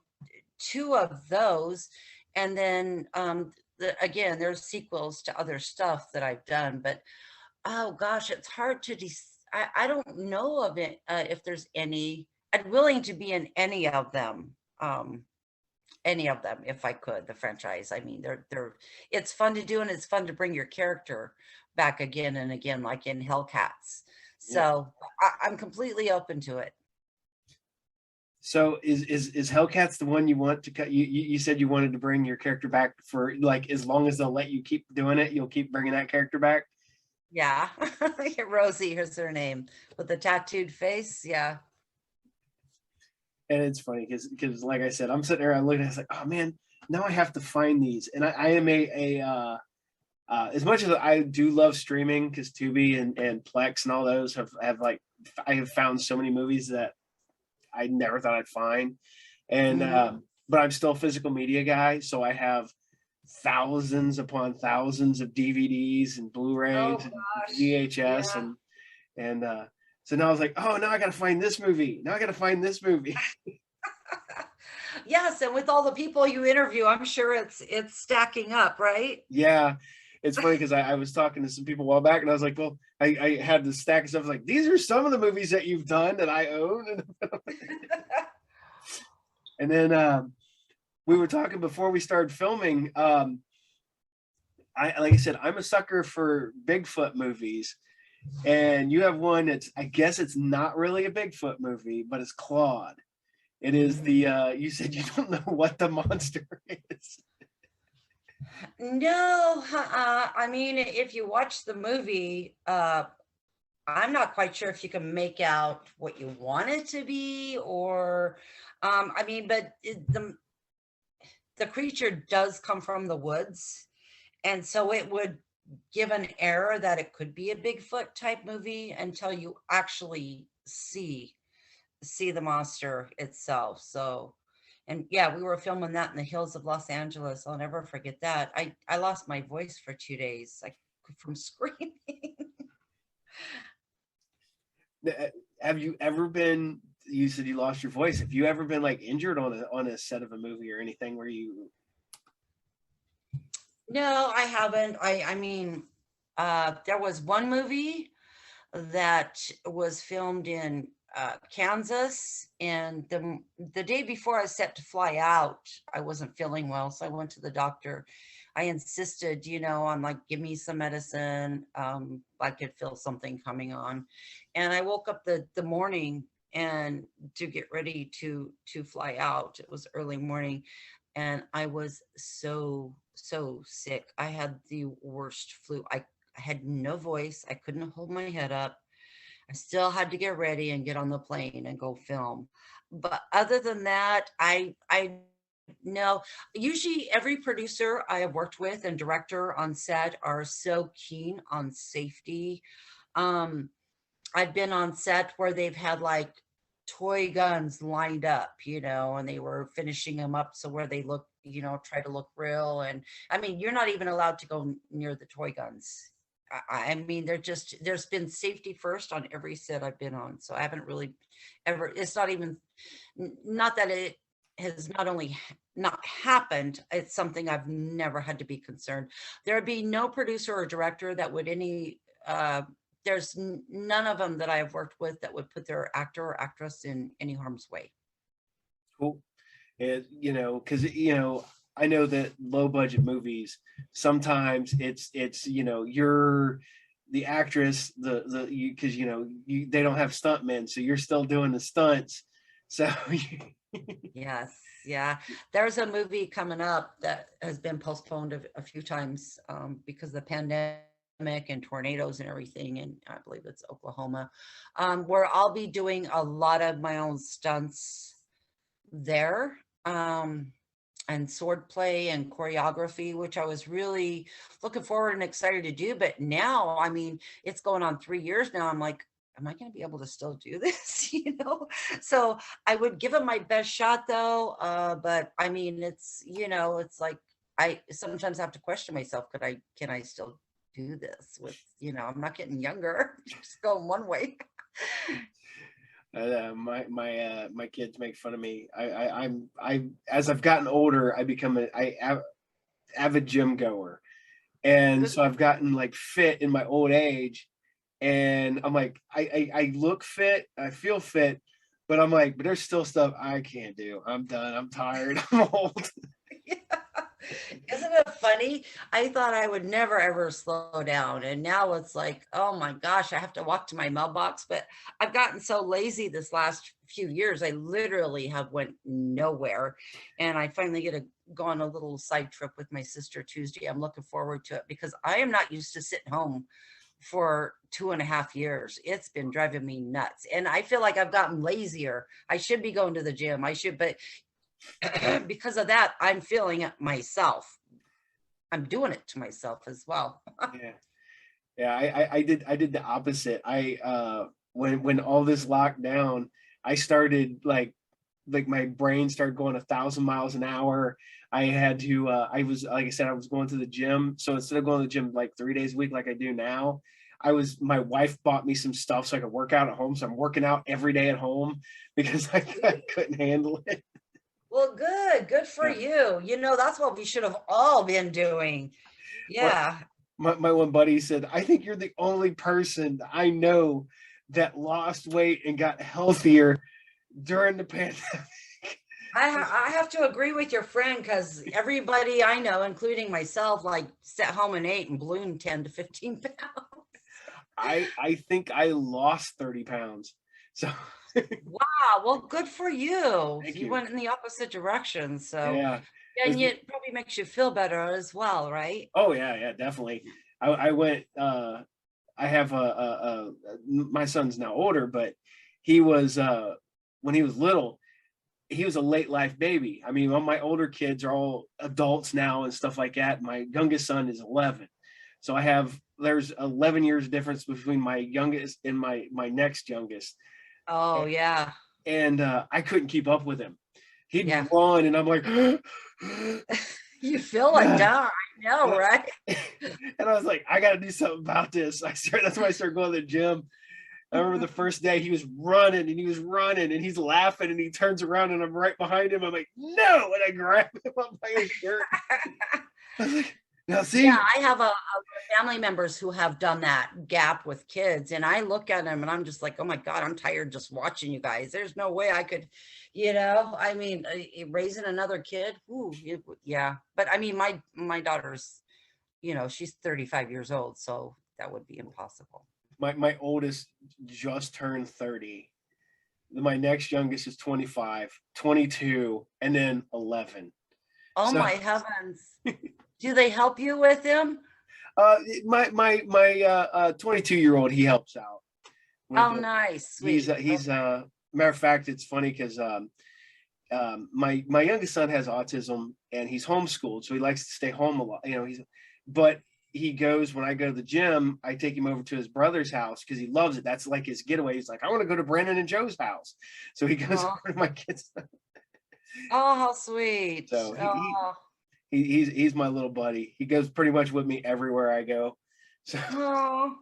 of those, and then again, there's sequels to other stuff that I've done, but oh gosh, it's hard to I don't know of it, if there's any. I'm willing to be in any of them. Any of them if I could. The franchise, I mean, they're it's fun to do, and it's fun to bring your character back again and again, like in Hellcats. Yeah. So I'm completely open to it. So is Hellcats the one you want to cut? You said you wanted to bring your character back for like as long as they'll let you keep doing it, you'll keep bringing that character back. Yeah. Rosie, here's her name with the tattooed face. Yeah. And it's funny because like I said, I'm sitting there, I'm looking at it, it's like, oh man, now I have to find these. And I am as much as I do love streaming because Tubi and Plex and all those have like I have found so many movies that I never thought I'd find. And Mhm. but I'm still a physical media guy, so I have thousands upon thousands of DVDs and Oh Blu-rays and gosh. VHS Yeah. and so now I was like, oh, now I got to find this movie. Now I got to find this movie. Yes, and with all the people you interview, I'm sure it's stacking up, right? Yeah, it's funny because I was talking to some people a while back, and I was like, well, I had this stack of stuff. I was like, these are some of the movies that you've done that I own, and then we were talking before we started filming. I like I said, I'm a sucker for Bigfoot movies, and you have one that's I guess it's not really a Bigfoot movie, but it's Claude. It is the you said you don't know what the monster is. No, I mean, if you watch the movie, I'm not quite sure if you can make out what you want it to be, or, I mean, but the creature does come from the woods, and so it would give an error that it could be a Bigfoot type movie until you actually see the monster itself. So, and yeah, we were filming that in the hills of Los Angeles. I'll never forget that. I lost my voice for 2 days, like from screaming. Have you ever been? You said you lost your voice. Have you ever been like injured on a set of a movie or anything where you? No, I haven't. I mean, there was one movie that was filmed in Kansas, and the day before I was set to fly out, I wasn't feeling well, so I went to the doctor. I insisted, on like give me some medicine. I could feel something coming on, and I woke up the morning and to get ready to fly out. It was early morning, and I was so sick. I had the worst flu. I had no voice. I couldn't hold my head up. I still had to get ready and get on the plane and go film. But other than that, I no, usually every producer I have worked with and director on set are so keen on safety. Um, I've been on set where they've had like toy guns lined up, and they were finishing them up so where they look, try to look real. And I mean, you're not even allowed to go near the toy guns. I mean, there's been safety first on every set I've been on. So I haven't really ever, it's not even, not that it has not only not happened, it's something I've never had to be concerned. There would be no producer or director that would there's none of them that I've worked with that would put their actor or actress in any harm's way. Cool. Because I know that low budget movies sometimes it's you're the actress because they don't have stuntmen, so you're still doing the stunts. So Yes, yeah. There's a movie coming up that has been postponed a few times because of the pandemic and tornadoes and everything. And I believe it's Oklahoma, where I'll be doing a lot of my own stunts there, and swordplay and choreography, which I was really looking forward and excited to do. But now, I mean, it's going on 3 years now. I'm like, am I going to be able to still do this? So I would give it my best shot though. But I mean, it's like, I sometimes have to question myself. Can I still do this with, I'm not getting younger, just going one way. my kids make fun of me. I as I've gotten older, I become avid gym goer, and so I've gotten like fit in my old age, and I'm like I look fit, I feel fit, but I'm like, but there's still stuff I can't do. I'm done. I'm tired. I'm old. Yeah. Isn't it funny? I thought I would never ever slow down. And now it's like, oh my gosh, I have to walk to my mailbox. But I've gotten so lazy this last few years. I literally have went nowhere. And I finally get to go on a little side trip with my sister Tuesday. I'm looking forward to it because I am not used to sitting home for 2.5 years. It's been driving me nuts. And I feel like I've gotten lazier. I should be going to the gym. I should, but because of that, I'm feeling it myself. I'm doing it to myself as well. Yeah. Yeah, I did the opposite. When all this locked down, I started like my brain started going 1,000 miles an hour. I had to I was, like I said, I was going to the gym. So instead of going to the gym like 3 days a week like I do now, my wife bought me some stuff so I could work out at home. So I'm working out every day at home because I couldn't handle it. Well, good for Yeah. you. That's what we should have all been doing. My, Yeah. my one buddy said, I think you're the only person I know that lost weight and got healthier during the pandemic. I have to agree with your friend because everybody I know, including myself, like sat home and ate and ballooned 10 to 15 pounds. I think I lost 30 pounds. So Wow. Well, good for you. thank You you. went in the opposite direction. So, Yeah. and it probably makes you feel better as well, right? Oh yeah, yeah, definitely. I went I have my son's now older, but he was when he was little, he was a late life baby. I mean, all my older kids are all adults now and stuff like that. My youngest son is 11. So there's 11 years difference between my youngest and my next youngest. Oh, yeah. And I couldn't keep up with him. He'd Yeah. run and I'm like You feel like that. I know, right? and I was like, I got to do something about this. That's why I started going to the gym. I remember the first day he was running and he's laughing and he turns around and I'm right behind him. I'm like, no. And I grab him up by his shirt. I was like, now see. Yeah, I have a family members who have done that gap with kids. And I look at them and I'm just like, oh my God, I'm tired just watching you guys. There's no way I could, I mean, raising another kid. Ooh, yeah. But I mean, my daughter's, she's 35 years old. So that would be impossible. My oldest just turned 30. My next youngest is 25, 22, and then 11. Oh So my heavens. Do they help you with him? my 22-year-old, he helps out with Oh, it. nice. He's Sweet. matter of fact, it's funny because my youngest son has autism and he's homeschooled, so he likes to stay home a lot. But he goes, when I go to the gym, I take him over to his brother's house because he loves it. That's like his getaway. He's like, I want to go to Brandon and Joe's house. So he goes Oh, over to my kids. oh, how sweet. So Oh. he's my little buddy. He goes pretty much with me everywhere I go. So Oh.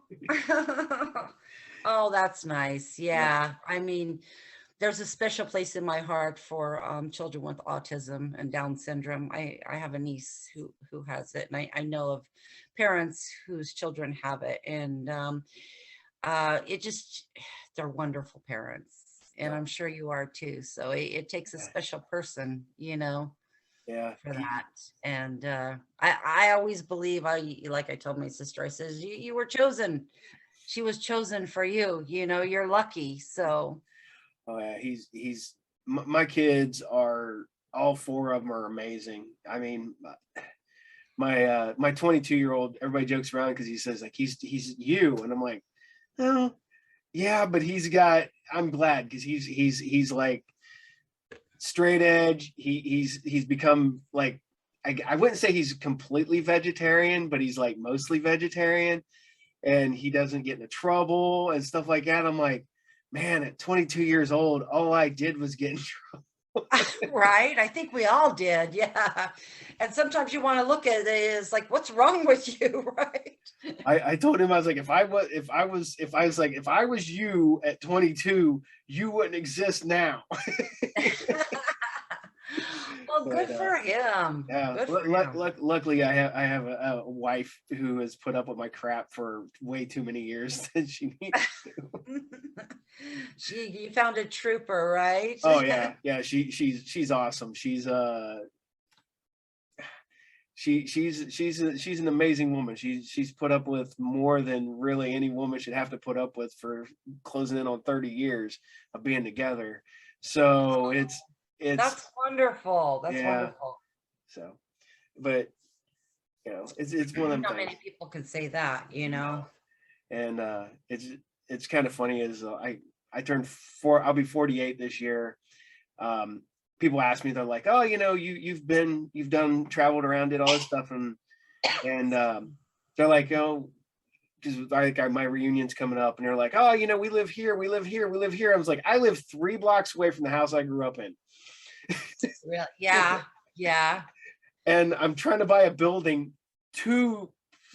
Oh, that's nice. yeah, Yeah. I mean, there's a special place in my heart for children with autism and Down syndrome. I have a niece who has it, and I know of parents whose children have it, and it just they're wonderful parents, and yeah, I'm sure you are too. So it takes a special person, yeah. for that. And I always believe, like I told my sister, I says, you were chosen. She was chosen for you. You're lucky. So Oh yeah, my kids are, all four of them are amazing. I mean, my 22-year-old, everybody jokes around because he says like he's you, and I'm like, oh yeah, but I'm glad because he's like straight edge. He's become like, I wouldn't say he's completely vegetarian, but he's like mostly vegetarian, and he doesn't get into trouble and stuff like that. I'm like, man, at 22 years old, all I did was get in trouble. right. I think we all did. Yeah. And sometimes you want to look at it as like, what's wrong with you? Right. I told him, I was like, if I was you at 22, you wouldn't exist now. Well, good But for him. yeah, Good for him. luckily I have a wife who has put up with my crap for way too many years than she needs to. You found a trooper, right? Oh yeah, yeah. She's awesome. she's an amazing woman. She's put up with more than really any woman should have to put up with for closing in on 30 years of being together. So it's That's wonderful. That's yeah. wonderful. So, but it's one of them Not things. many people can say that, you know. And it's kind of funny is I turned four. I'll be 48 this year. People ask me, they're like, oh, you've done traveled around, did all this stuff, and they're like, because my reunion's coming up, and they're like, oh, we live here, we live here, we live here. I was like, I live 3 blocks away from the house I grew up in. Really? Yeah, yeah. And I'm trying to buy a building 2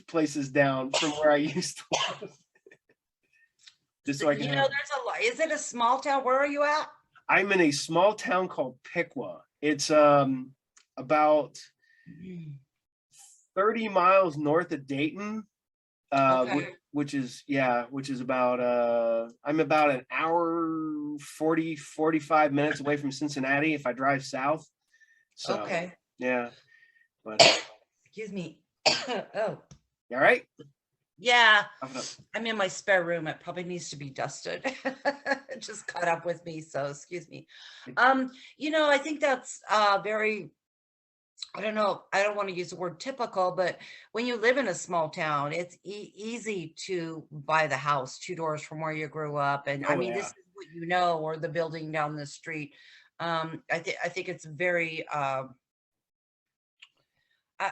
places down from where I used to live. Just so I can there's a lot. Is it a small town? Where are you at? I'm in a small town called Piqua. It's about 30 miles north of Dayton, Okay. which is about I'm about an hour 45 minutes away from Cincinnati if I drive south. So Okay. yeah, but Excuse me. Oh, you all right? yeah. I'm in my spare room. It probably needs to be dusted. It just caught up with me. So excuse me. I think that's very, I don't know. I don't want to use the word typical, but when you live in a small town, it's easy to buy the house 2 doors from where you grew up. And I Oh mean, this yeah. is what or the building down the street. I think it's very, I, I,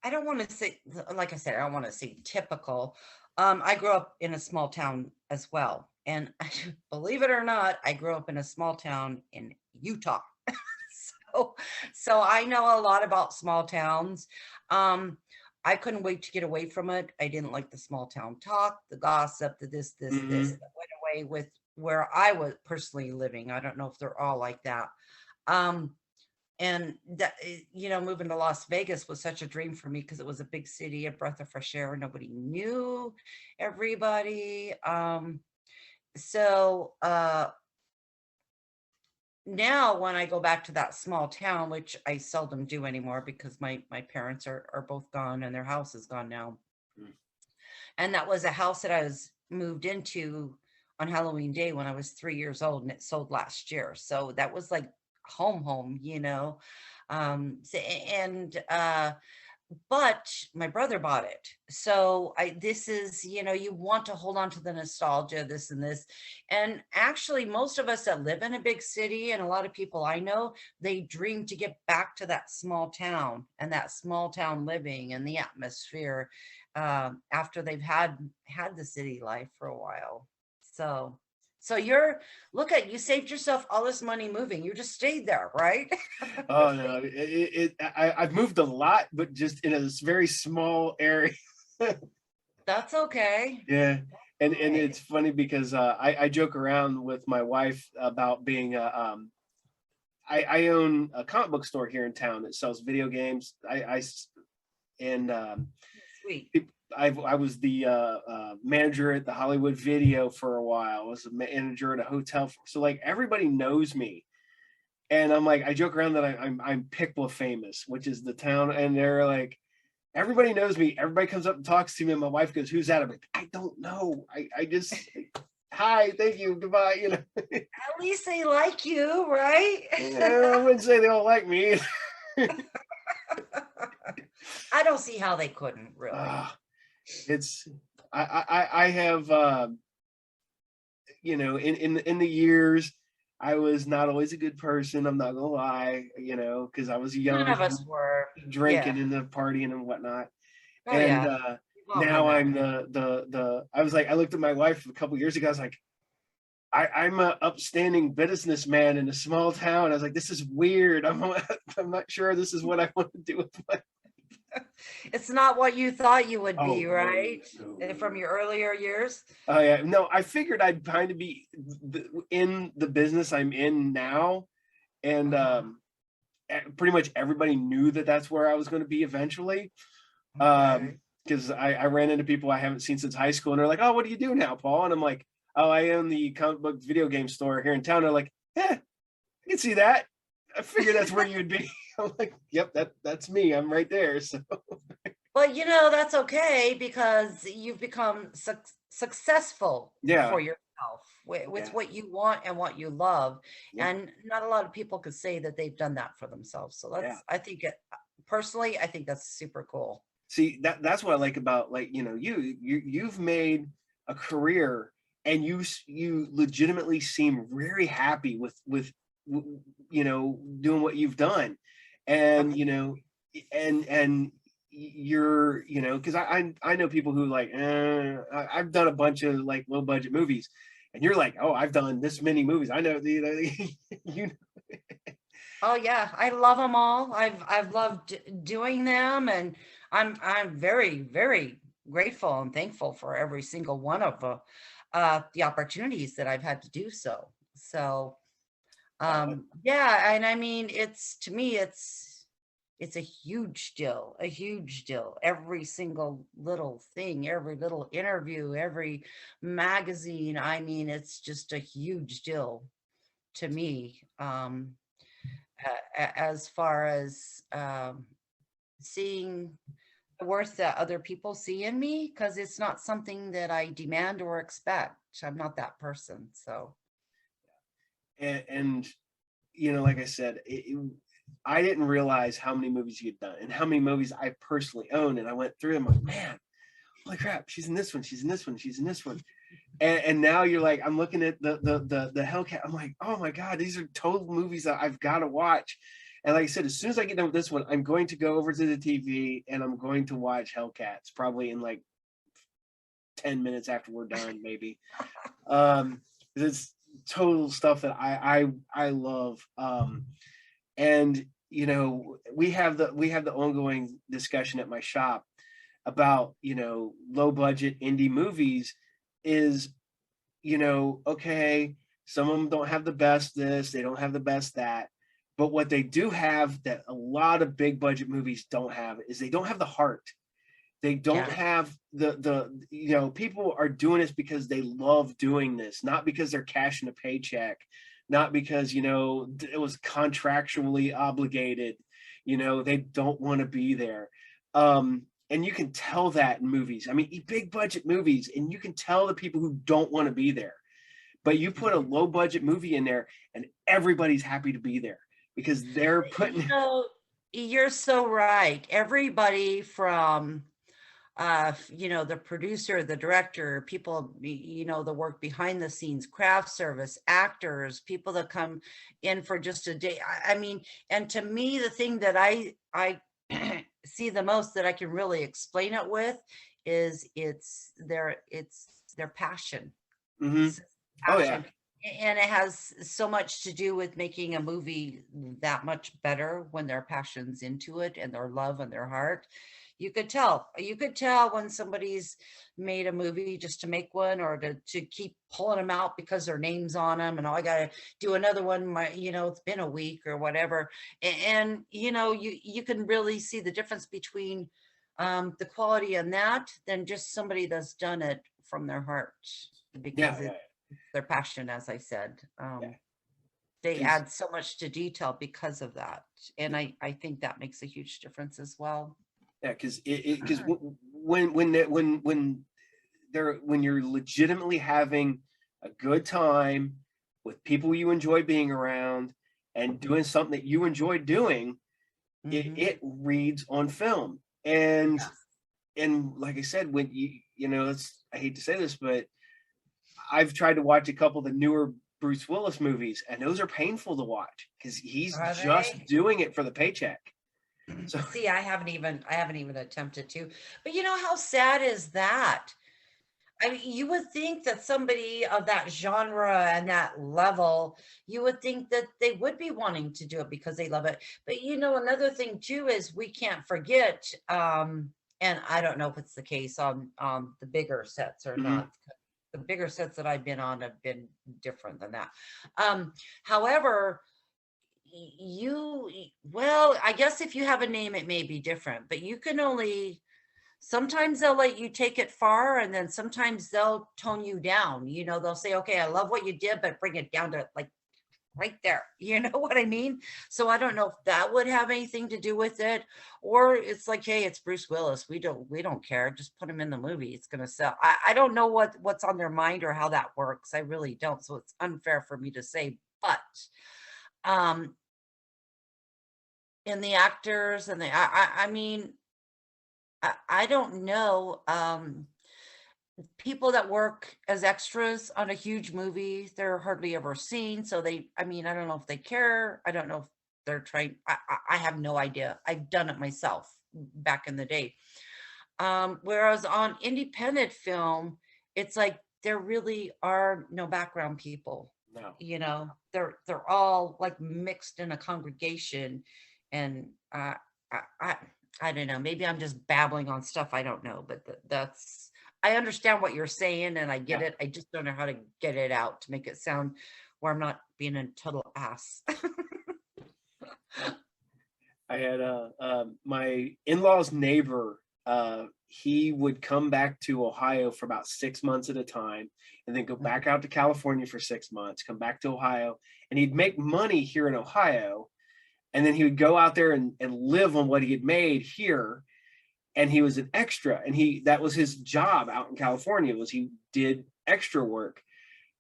I don't want to say, like I said, I don't want to say typical. I grew up in a small town as well. And believe it or not, I grew up in a small town in Utah. So, so I know a lot about small towns. I couldn't wait to get away from it. I didn't like the small town talk, the gossip, the this Hmm. that went away with where I was personally living. I don't know if they're all like that. Um, and that, moving to Las Vegas was such a dream for me because it was a big city, a breath of fresh air. Nobody knew everybody. So now when I go back to that small town, which I seldom do anymore because my parents are both gone and their house is gone now. And that was a house that I was moved into on Halloween Day when I was 3 years old, and it sold last year. So that was like home. But my brother bought it. So this is, you want to hold on to the nostalgia, this and this. And actually, most of us that live in a big city, and a lot of people I know, they dream to get back to that small town and that small town living and the atmosphere after they've had the city life for a while. So you saved yourself all this money moving. You just stayed there, right? Oh no, I've moved a lot, but just in a very small area. That's okay. Yeah, and Okay. it's funny because I joke around with my wife about being I own a comic book store here in town that sells video games. And Sweet. I was the manager at the Hollywood Video for a while. I was a manager at a hotel, so like everybody knows me. And I'm like, I joke around that I'm Piqua famous, which is the town, and they're like, everybody knows me. Everybody comes up and talks to me, and my wife goes, "Who's that?" I'm like, I don't know. I just hi, thank you, goodbye. At least they like you, right? Yeah, I wouldn't say they don't like me. I don't see how they couldn't really. It's I have in the years I was not always a good person. I'm not gonna lie, because I was None young, of us were. Yeah. drinking and the partying and whatnot. Oh And yeah. We've all done now that. I'm the I was like, I looked at my wife a couple years ago. I was like, I'm a upstanding businessman in a small town. I was like, this is weird. I'm not sure this is what I want to do with my. It's not what you thought you would Oh be, no, right? no. From your earlier years. Oh yeah, no. I figured I'd kind of be in the business I'm in now, and pretty much everybody knew that that's where I was going to be eventually. Okay. Because I ran into people I haven't seen since high school, and they're like, "Oh, what do you do now, Paul?" And I'm like, "Oh, I own the comic book video game store here in town." They're like, "Yeah, I can see that. I figured that's where you'd be." I'm like, yep, that's me. I'm right there. So Well, that's okay because you've become successful yeah, for yourself with yeah, what you want and what you love. yeah, And not a lot of people could say that they've done that for themselves. So yeah. I think personally, I think that's super cool. See, that's what I like about, like, you've made a career, and you legitimately seem very happy doing what you've done. Well, And thank and you're, because I know people who like, I've done a bunch of like low budget movies, and you're like, oh, I've done this many movies. I know, you Oh yeah, I love them all. I've loved doing them, and I'm very very grateful and thankful for every single one of the opportunities that I've had to do so. So uh, yeah, and I mean, it's to me, it's a huge deal. Every single little thing, every little interview, every magazine. I mean, it's just a huge deal to me. As far as seeing the worth that other people see in me, because it's not something that I demand or expect. I'm not that person. So, and like I said, I didn't realize how many movies you'd done and how many movies I personally own. And I went through them like, man, holy crap, she's in this one, she's in this one, she's in this one. And now you're like, I'm looking at the Hellcat. I'm like, oh my God, these are total movies that I've got to watch. And like I said, as soon as I get done with this one, I'm going to go over to the TV and I'm going to watch Hellcats probably in like 10 minutes after we're done, maybe. It's total stuff that I love. And we have the ongoing discussion at my shop about low budget indie movies. Is okay, some of them don't have the best this, they don't have the best that, but what they do have that a lot of big budget movies don't have is they don't have the heart. They don't yeah, have people are doing this because they love doing this, not because they're cashing a paycheck, not because it was contractually obligated. They don't want to be there. And you can tell that in movies. I mean, big budget movies, and you can tell the people who don't want to be there. But you put a low budget movie in there and everybody's happy to be there because they're you putting know, you're so right. Everybody from the producer, the director, people, the work behind the scenes, craft service, actors, people that come in for just a day. I mean, and to me, the thing that I see the most that I can really explain it with is it's their passion. hmm It's oh yeah, passion. And it has so much to do with making a movie that much better when their passion's into it and their love and their heart. You could tell when somebody's made a movie just to make one or to keep pulling them out because their name's on them and I gotta do another one. It's been a week or whatever. And you can really see the difference between the quality in that than just somebody that's done it from their heart yeah, because yeah, it's their passion, as I said. yeah. They Because add so much to detail because of that. And I think that makes a huge difference as well. yeah, because when you're legitimately having a good time with people you enjoy being around and doing something that you enjoy doing, Hmm. it reads on film. And Yes. like I said, when I hate to say this, but I've tried to watch a couple of the newer Bruce Willis movies, and those are painful to watch because he's Are just they? doing it for the paycheck. So See, I haven't even attempted to. But how sad is that? I mean, you would think that somebody of that genre and that level, you would think that they would be wanting to do it because they love it. But another thing too is we can't forget, and I don't know if it's the case on the bigger sets or mhm. not. The bigger sets that I've been on have been different than that. However, well, I guess if you have a name, it may be different, but you can only sometimes they'll let you take it far and then sometimes they'll tone you down. They'll say, okay, I love what you did, but bring it down to like right there. You know what I mean? So I don't know if that would have anything to do with it, or it's like, hey, it's Bruce Willis. We don't care. Just put him in the movie. It's gonna sell. I don't know what's on their mind or how that works. I really don't. So it's unfair for me to say, but um in the actors and I mean, I don't know. People that work as extras on a huge movie, they're hardly ever seen. So I mean, I don't know if they care. I don't know if they're trying. I have no idea. I've done it myself back in the day. Whereas on independent film, it's like there really are no background people. No. They're all like mixed in a congregation, and I, I I don't know. Maybe I'm just babbling on stuff I don't know, but that's I understand what you're saying and I get Yeah. it. I just don't know how to get it out to make it sound where I'm not being a total ass. I had my in-laws neighbor. He would come back to Ohio for about 6 months at a time, and then go back out to California for 6 months, come back to Ohio, and he'd make money here in Ohio, and then he would go out there and live on what he had made here. And he was an extra, and that was his job out in California, was he did extra work.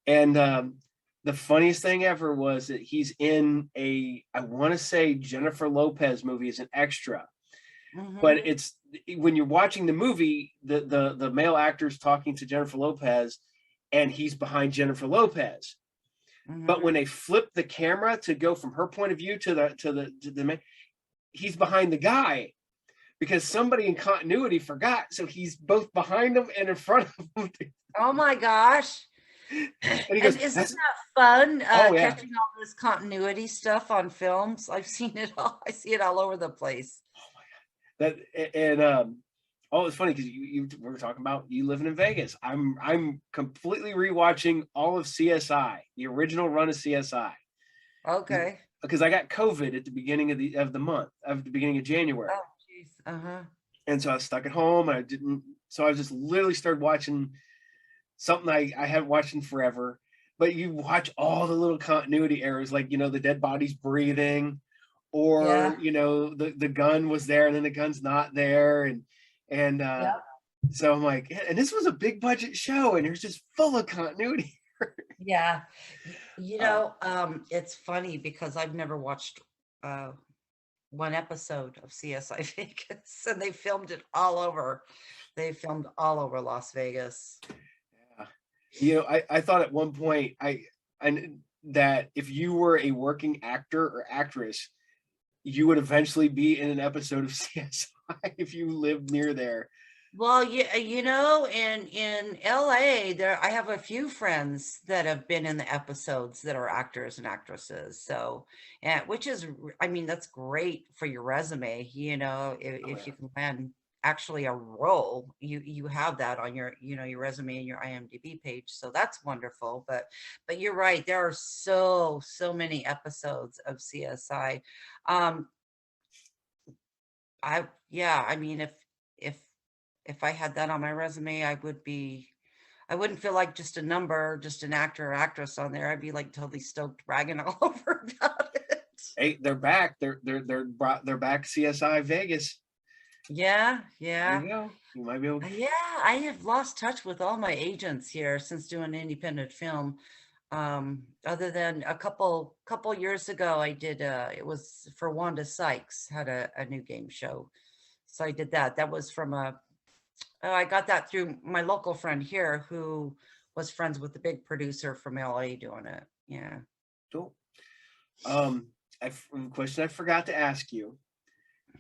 And the funniest thing ever was that he's in I want to say Jennifer Lopez movie as an extra, but Mhm, it's when you're watching the movie, the male actor's talking to Jennifer Lopez, and he's behind Jennifer Lopez. But when mhm. they flip the camera to go from her point of view to the man, he's behind the guy, because somebody in continuity forgot. So he's both behind him and in front of him. Oh my gosh. And he And goes, isn't "That's that fun, oh yeah, catching all this continuity stuff on films? I've seen it all. I see it all over the place. that." And oh, it's funny because you we were talking about you living in Vegas. I'm completely rewatching all of CSI, the original run of CSI, Okay. because I got COVID at the beginning of the month, of the beginning of January, Oh, jeez. Uh-huh. and so I was stuck at home, and I didn't. So I just literally started watching something I haven't watched in forever. But you watch all the little continuity errors, like the dead body's breathing, or Yeah. the gun was there and then the gun's not there, and Yep. so I'm like, and this was a big budget show, and there's just full of continuity. Yeah. uh, It's funny because I've never watched uh one episode of CSI Vegas, and they filmed it all over. They filmed all over Las Vegas. yeah. I thought at one point I that if you were a working actor or actress, you would eventually be in an episode of CSI if you lived near there. Well, yeah, in LA, there I have a few friends that have been in the episodes that are actors and actresses. So, and which is, I mean, that's great for your resume. Oh If yeah. you can land actually a role, you have that on your resume and your IMDb page. So that's wonderful. But you're right. There are so many episodes of CSI. Um, yeah, I mean, if if I had that on my resume, I wouldn't feel like just a number, just an actor or actress on there. I'd be like totally stoked bragging all over about it. Hey, they're back. They're back. CSI Vegas. Yeah, There yeah. you go. You might be able. Yeah, I have lost touch with all my agents here since doing independent film. Other than a couple years ago, I did it was for Wanda Sykes, had a new game show. So I did that. That was from a Oh, I got that through my local friend here who was friends with the big producer from LA doing it. Yeah. Cool. Um, a question I forgot to ask you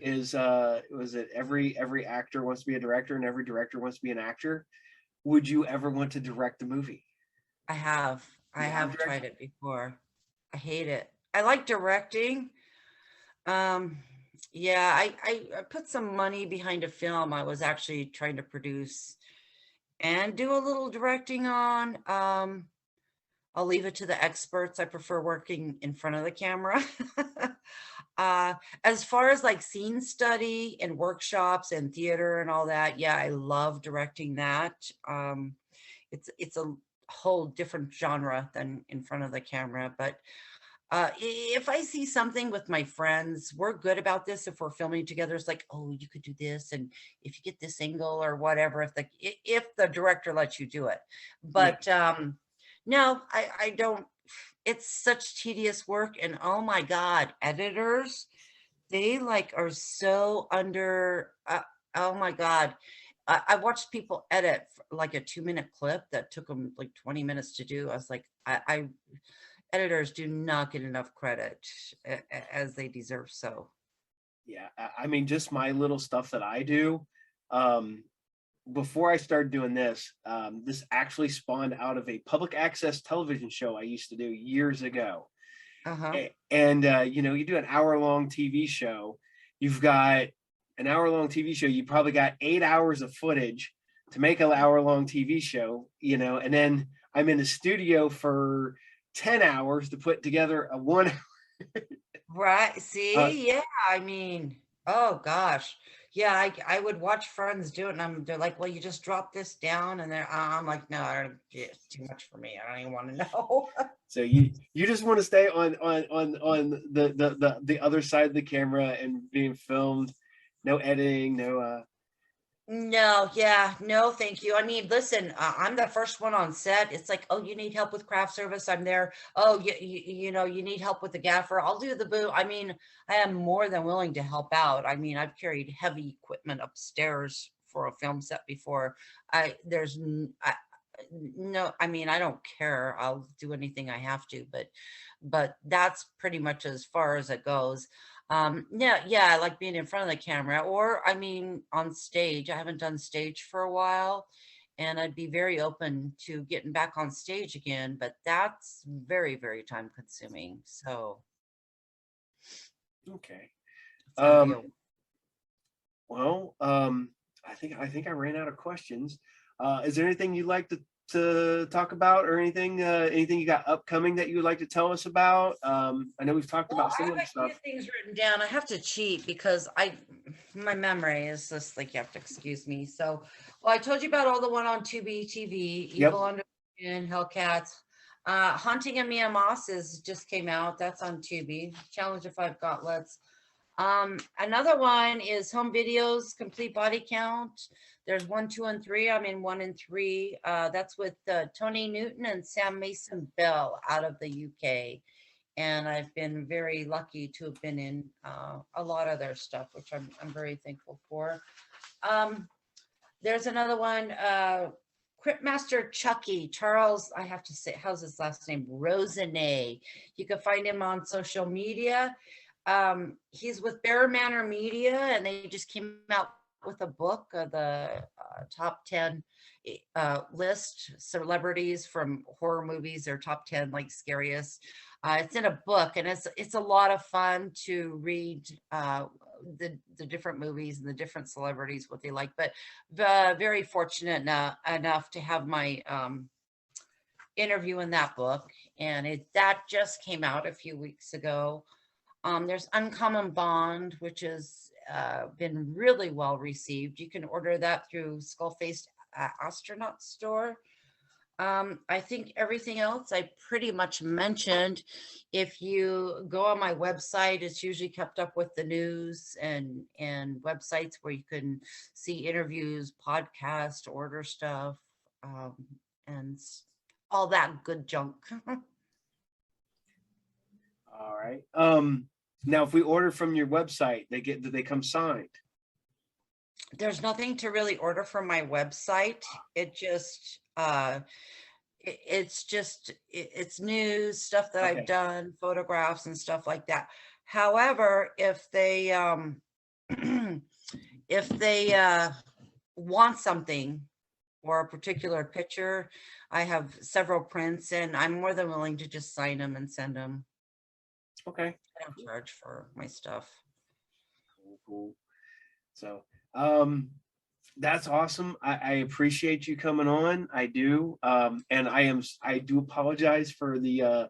is, was it every actor wants to be a director and every director wants to be an actor? Would you ever want to direct a movie? I have. I You have have directed? tried it before. I hate it. I like directing. Um, yeah, I put some money behind a film I was actually trying to produce and do a little directing on. I'll leave it to the experts. I prefer working in front of the camera. Uh, as far as like scene study and workshops and theater and all that, yeah, I love directing that. It's a whole different genre than in front of the camera, but If I see something with my friends, we're good about this. If we're filming together, it's like, oh, you could do this, and if you get this angle or whatever, if the director lets you do it. Yeah. But no, I don't. It's such tedious work, and oh my God, editors, they like are so under. Oh my God, I watched people edit like a 2-minute clip that took them like 20 minutes to do. I was like, I editors do not get enough credit as they deserve. So, Yeah. I mean, just my little stuff that I do. Um, Before I started doing this, this actually spawned out of a public access television show I used to do years ago. uh-huh. And you know, you do an hour-long TV show, you've got an hour-long TV show, you probably got 8 hours of footage to make an hour-long TV show, you know, and then I'm in the studio for 10 hours to put together a one. Right. uh, See, yeah, I mean, oh gosh. Yeah, I would watch friends do it, and they're like, well, you just drop this down, and I'm like, no, it's too much for me. I don't even want to know. so you just want to stay on the other side of the camera and being filmed, no editing, no No, yeah, no, thank you. I mean, listen, I'm the first one on set. It's like, oh, you need help with craft service, I'm there. Oh, you know, you need help with the gaffer, I'll do the boo. I mean, I am more than willing to help out. I mean, I've carried heavy equipment upstairs for a film set before. No, I mean, I don't care. I'll do anything I have to, but that's pretty much as far as it goes. Yeah, yeah, I like being in front of the camera, or I mean, on stage. I haven't done stage for a while, and I'd be very open to getting back on stage again, but that's very, very time consuming. So okay. it's gonna be um a Well, I think I ran out of questions. Is there anything you'd like to talk about, or anything you got upcoming that you would like to tell us about? I know we've talked Well, about I some have of the a few stuff. things written down. I have to cheat because my memory is just like, you have to excuse me. So, well, I told you about all the one on Tubi TV, Evil Yep. Under Hellcats. Haunting of Mia Moss is just came out. That's on Tubi. Challenge of Five Gauntlets. Another one is Home Videos Complete Body Count. There's 1, 2, and 3. I'm in 1 and 3. That's with Tony Newton and Sam Mason Bell out of the UK, and I've been very lucky to have been in a lot of their stuff, which I'm very thankful for. There's another one, Cryptmaster Chucky, Charles, I have to say, how's his last name? Rosenay. You can find him on social media. He's with Bear Manor Media, and they just came out with a book of the top 10 list celebrities from horror movies, or top 10 like scariest. It's in a book, and it's a lot of fun to read the different movies and the different celebrities, what they like. But very fortunate enough to have my interview in that book, and that just came out a few weeks ago. There's Uncommon Bond, which has been really well received. You can order that through Skull-Faced Astronaut Store. I think everything else I pretty much mentioned. If you go on my website, it's usually kept up with the news and websites where you can see interviews, podcast, order stuff, and all that good junk. All right. Now, if we order from your website, do they come signed? There's nothing to really order from my website. It just it's news stuff that I've Okay. done, photographs and stuff like that. However, if they if they want something or a particular picture, I have several prints, and I'm more than willing to just sign them and send them. Okay. I don't charge for my stuff. Cool. Cool. So, that's awesome. I appreciate you coming on. I do. And I do apologize for the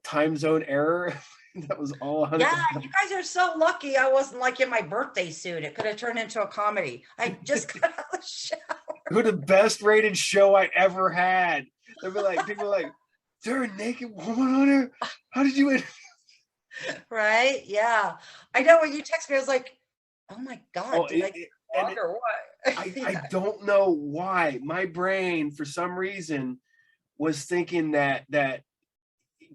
time zone error. That was all 100%. Yeah, you guys are so lucky I wasn't like in my birthday suit. It could have turned into a comedy. I just got out of the shower. Who the best rated show I ever had. They'd be like, people are like, there a naked woman on there? How did you? Right? Yeah. I know when you text me, I was like, oh my God, Oh, did I get wrong or what? I don't know why my brain for some reason was thinking that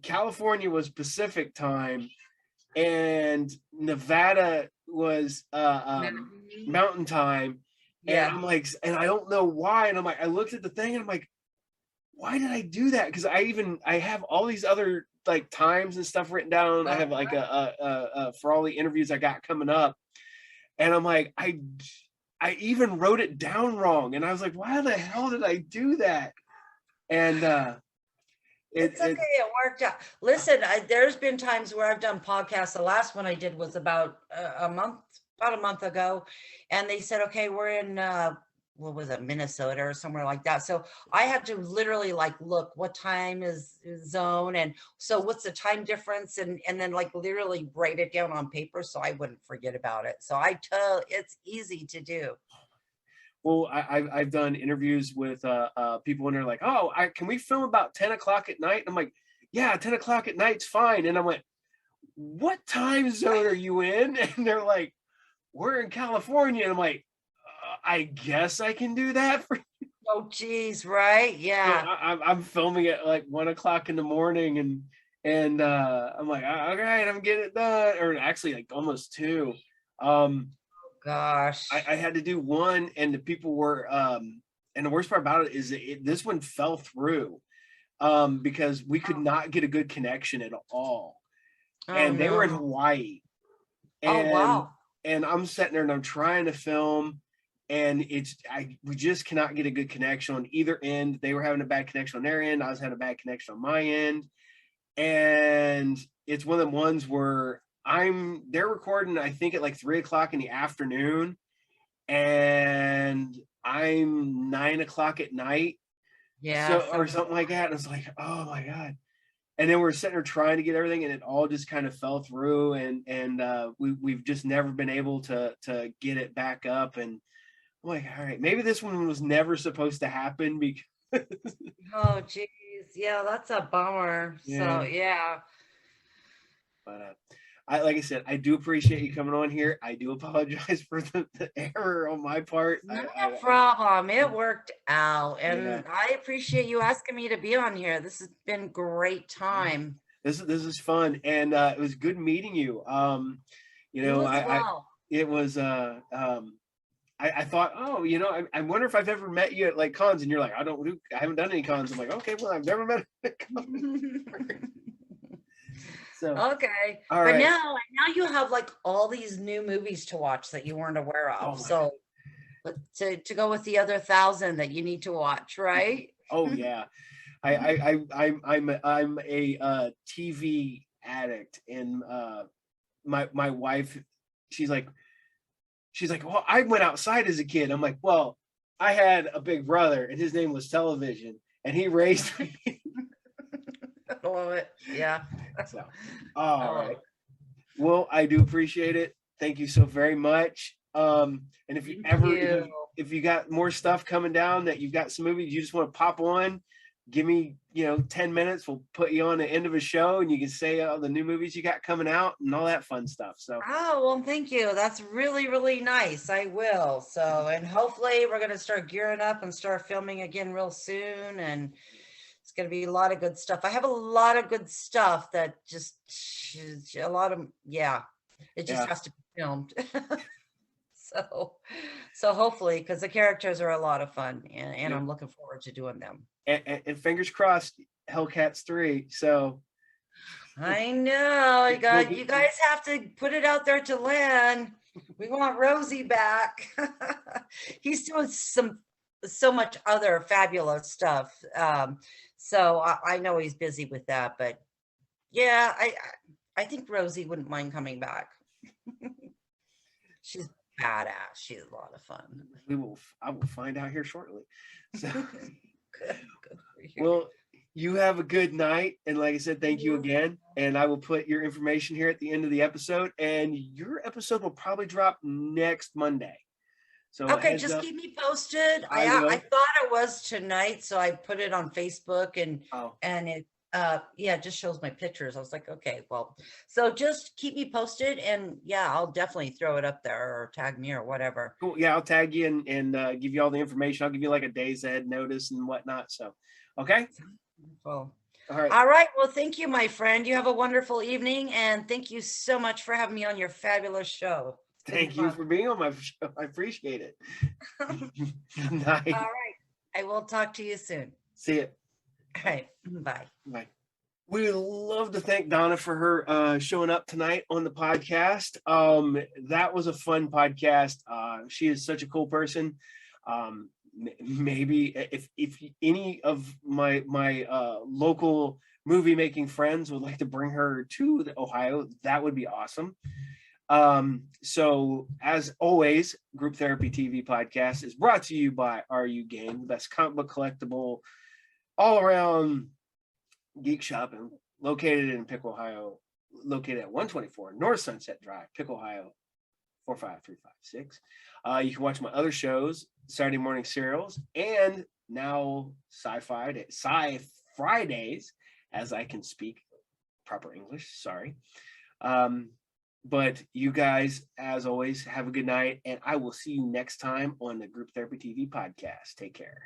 California was Pacific time and Nevada was Mhm. Mountain time, and Yeah. I'm like, and I don't know why, and I'm like, I looked at the thing and I'm like, why did I do that? Because I have all these other like times and stuff written down. I have like a for all the interviews I got coming up, and I'm like, I even wrote it down wrong, and I was like, why the hell did I do that? And It's okay. it It worked out. Listen, there's been times where I've done podcasts. The last one I did was about about a month ago, and they said, "Okay, we're in what was it, Minnesota or somewhere like that." So I had to literally like look what time is zone, and so what's the time difference, and then like literally write it down on paper so I wouldn't forget about it. So I tell it's easy to do. well, I've done interviews with people and they're like, oh, can we film about 10 o'clock at night? And I'm like, yeah, 10 o'clock at night's fine. And I went, what time zone are you in? And they're like, we're in California. And I'm like, I guess I can do that for you. Oh, geez, right? So Yeah. I'm filming at like 1 o'clock in the morning, and I'm like, all right, I'm getting it done, or actually like almost two. Um, Gosh. I had to do one, and the people were, and the worst part about it is this one fell through because we could not get a good connection at all, Oh and they were in no. Hawaii, Oh and wow. I'm sitting there and I'm trying to film, and we just cannot get a good connection on either end. They were having a bad connection on their end. I was having a bad connection on my end, and it's one of the ones where they're recording, I think at like 3 o'clock in the afternoon, and I'm 9 o'clock at night, Yeah, so or something. something like that. And it's like, oh my god. And then we're sitting there trying to get everything, and it all just kind of fell through, and we've just never been able to get it back up. And I'm like, all right, maybe this one was never supposed to happen because Oh geez. Yeah, that's a bummer. So yeah. yeah. But like I said, I do appreciate you coming on here. I do apologize for the error on my part. Not a problem. It worked out. Yeah, And I appreciate you asking me to be on here. This has been great yeah. time. This is fun, and it was good meeting you. You You know, as I well. it was I thought, oh, you know, I wonder if I've ever met you at like cons, and you're like, I haven't done any cons. I'm like, okay, well, I've never met at a con. So, Okay. all But right. now you have like all these new movies to watch that you weren't aware Oh of. my, So but to go with the other 1,000 that you need to watch, right? oh yeah. I'm a TV addict, and my wife, she's like, well, I went outside as a kid. I'm like, well, I had a big brother, and his name was television, and he raised me. I love it. Yeah. So, I all love right. it. Well, I do appreciate it. Thank you so very much. And if you Thank ever, you. if you got more stuff coming down, that you've got some movies you just want to pop on, give me, 10 minutes. We'll put you on the end of a show, and you can say all the new movies you got coming out and all that fun stuff. So, Oh, well, thank you. That's really, really nice. I will. So, and hopefully we're going to start gearing up and start filming again real soon. And it's going to be a lot of good stuff. I have a lot of good stuff that just a lot of, yeah, it just yeah, has to be filmed. So, so hopefully, because the characters are a lot of fun and yeah. I'm looking forward to doing them. And fingers crossed, Hellcats 3. So, I know we'll you get, guys have to put it out there to Lynn. We want Rosie back. He's doing so much other fabulous stuff. So I know he's busy with that, but yeah, I think Rosie wouldn't mind coming back. She's badass. She's a lot of fun. I will find out here shortly. So, Good for you. well, you have a good night. And like I said, thank you You as again. And I will put your information here at the end of the episode. And your episode will probably drop next Monday. So Okay, heads just up. keep me posted. I I will. thought it was tonight, so I put it on Facebook Oh, and it Yeah, it just shows my pictures. I was like, okay, well, so just keep me posted, and yeah, I'll definitely throw it up there or tag me or whatever. Cool. Yeah, I'll tag you and give you all the information. I'll give you like a day's ahead notice and whatnot. So, okay. Well, All right. all right. Well, thank you, my friend. You have a wonderful evening, and thank you so much for having me on your fabulous show. It's been Thank you fun. for being on my show. I appreciate it. Good All night. right. I will talk to you soon. See you. All right. Bye. Bye. We love to thank Donna for her showing up tonight on the podcast. That was a fun podcast. She is such a cool person. Maybe if any of my local movie making friends would like to bring her to Ohio, that would be awesome. So as always, Group Therapy TV podcast is brought to you by RU Game, the best comic book collectible all around geek shopping, located in Pick, Ohio, located at 124 North Sunset Drive, Pick, Ohio, 45356. You can watch my other shows, Saturday Morning Serials, and now Sci Fridays, as I can speak proper English. Sorry. But you guys, as always, have a good night, and I will see you next time on the Group Therapy TV podcast. Take care.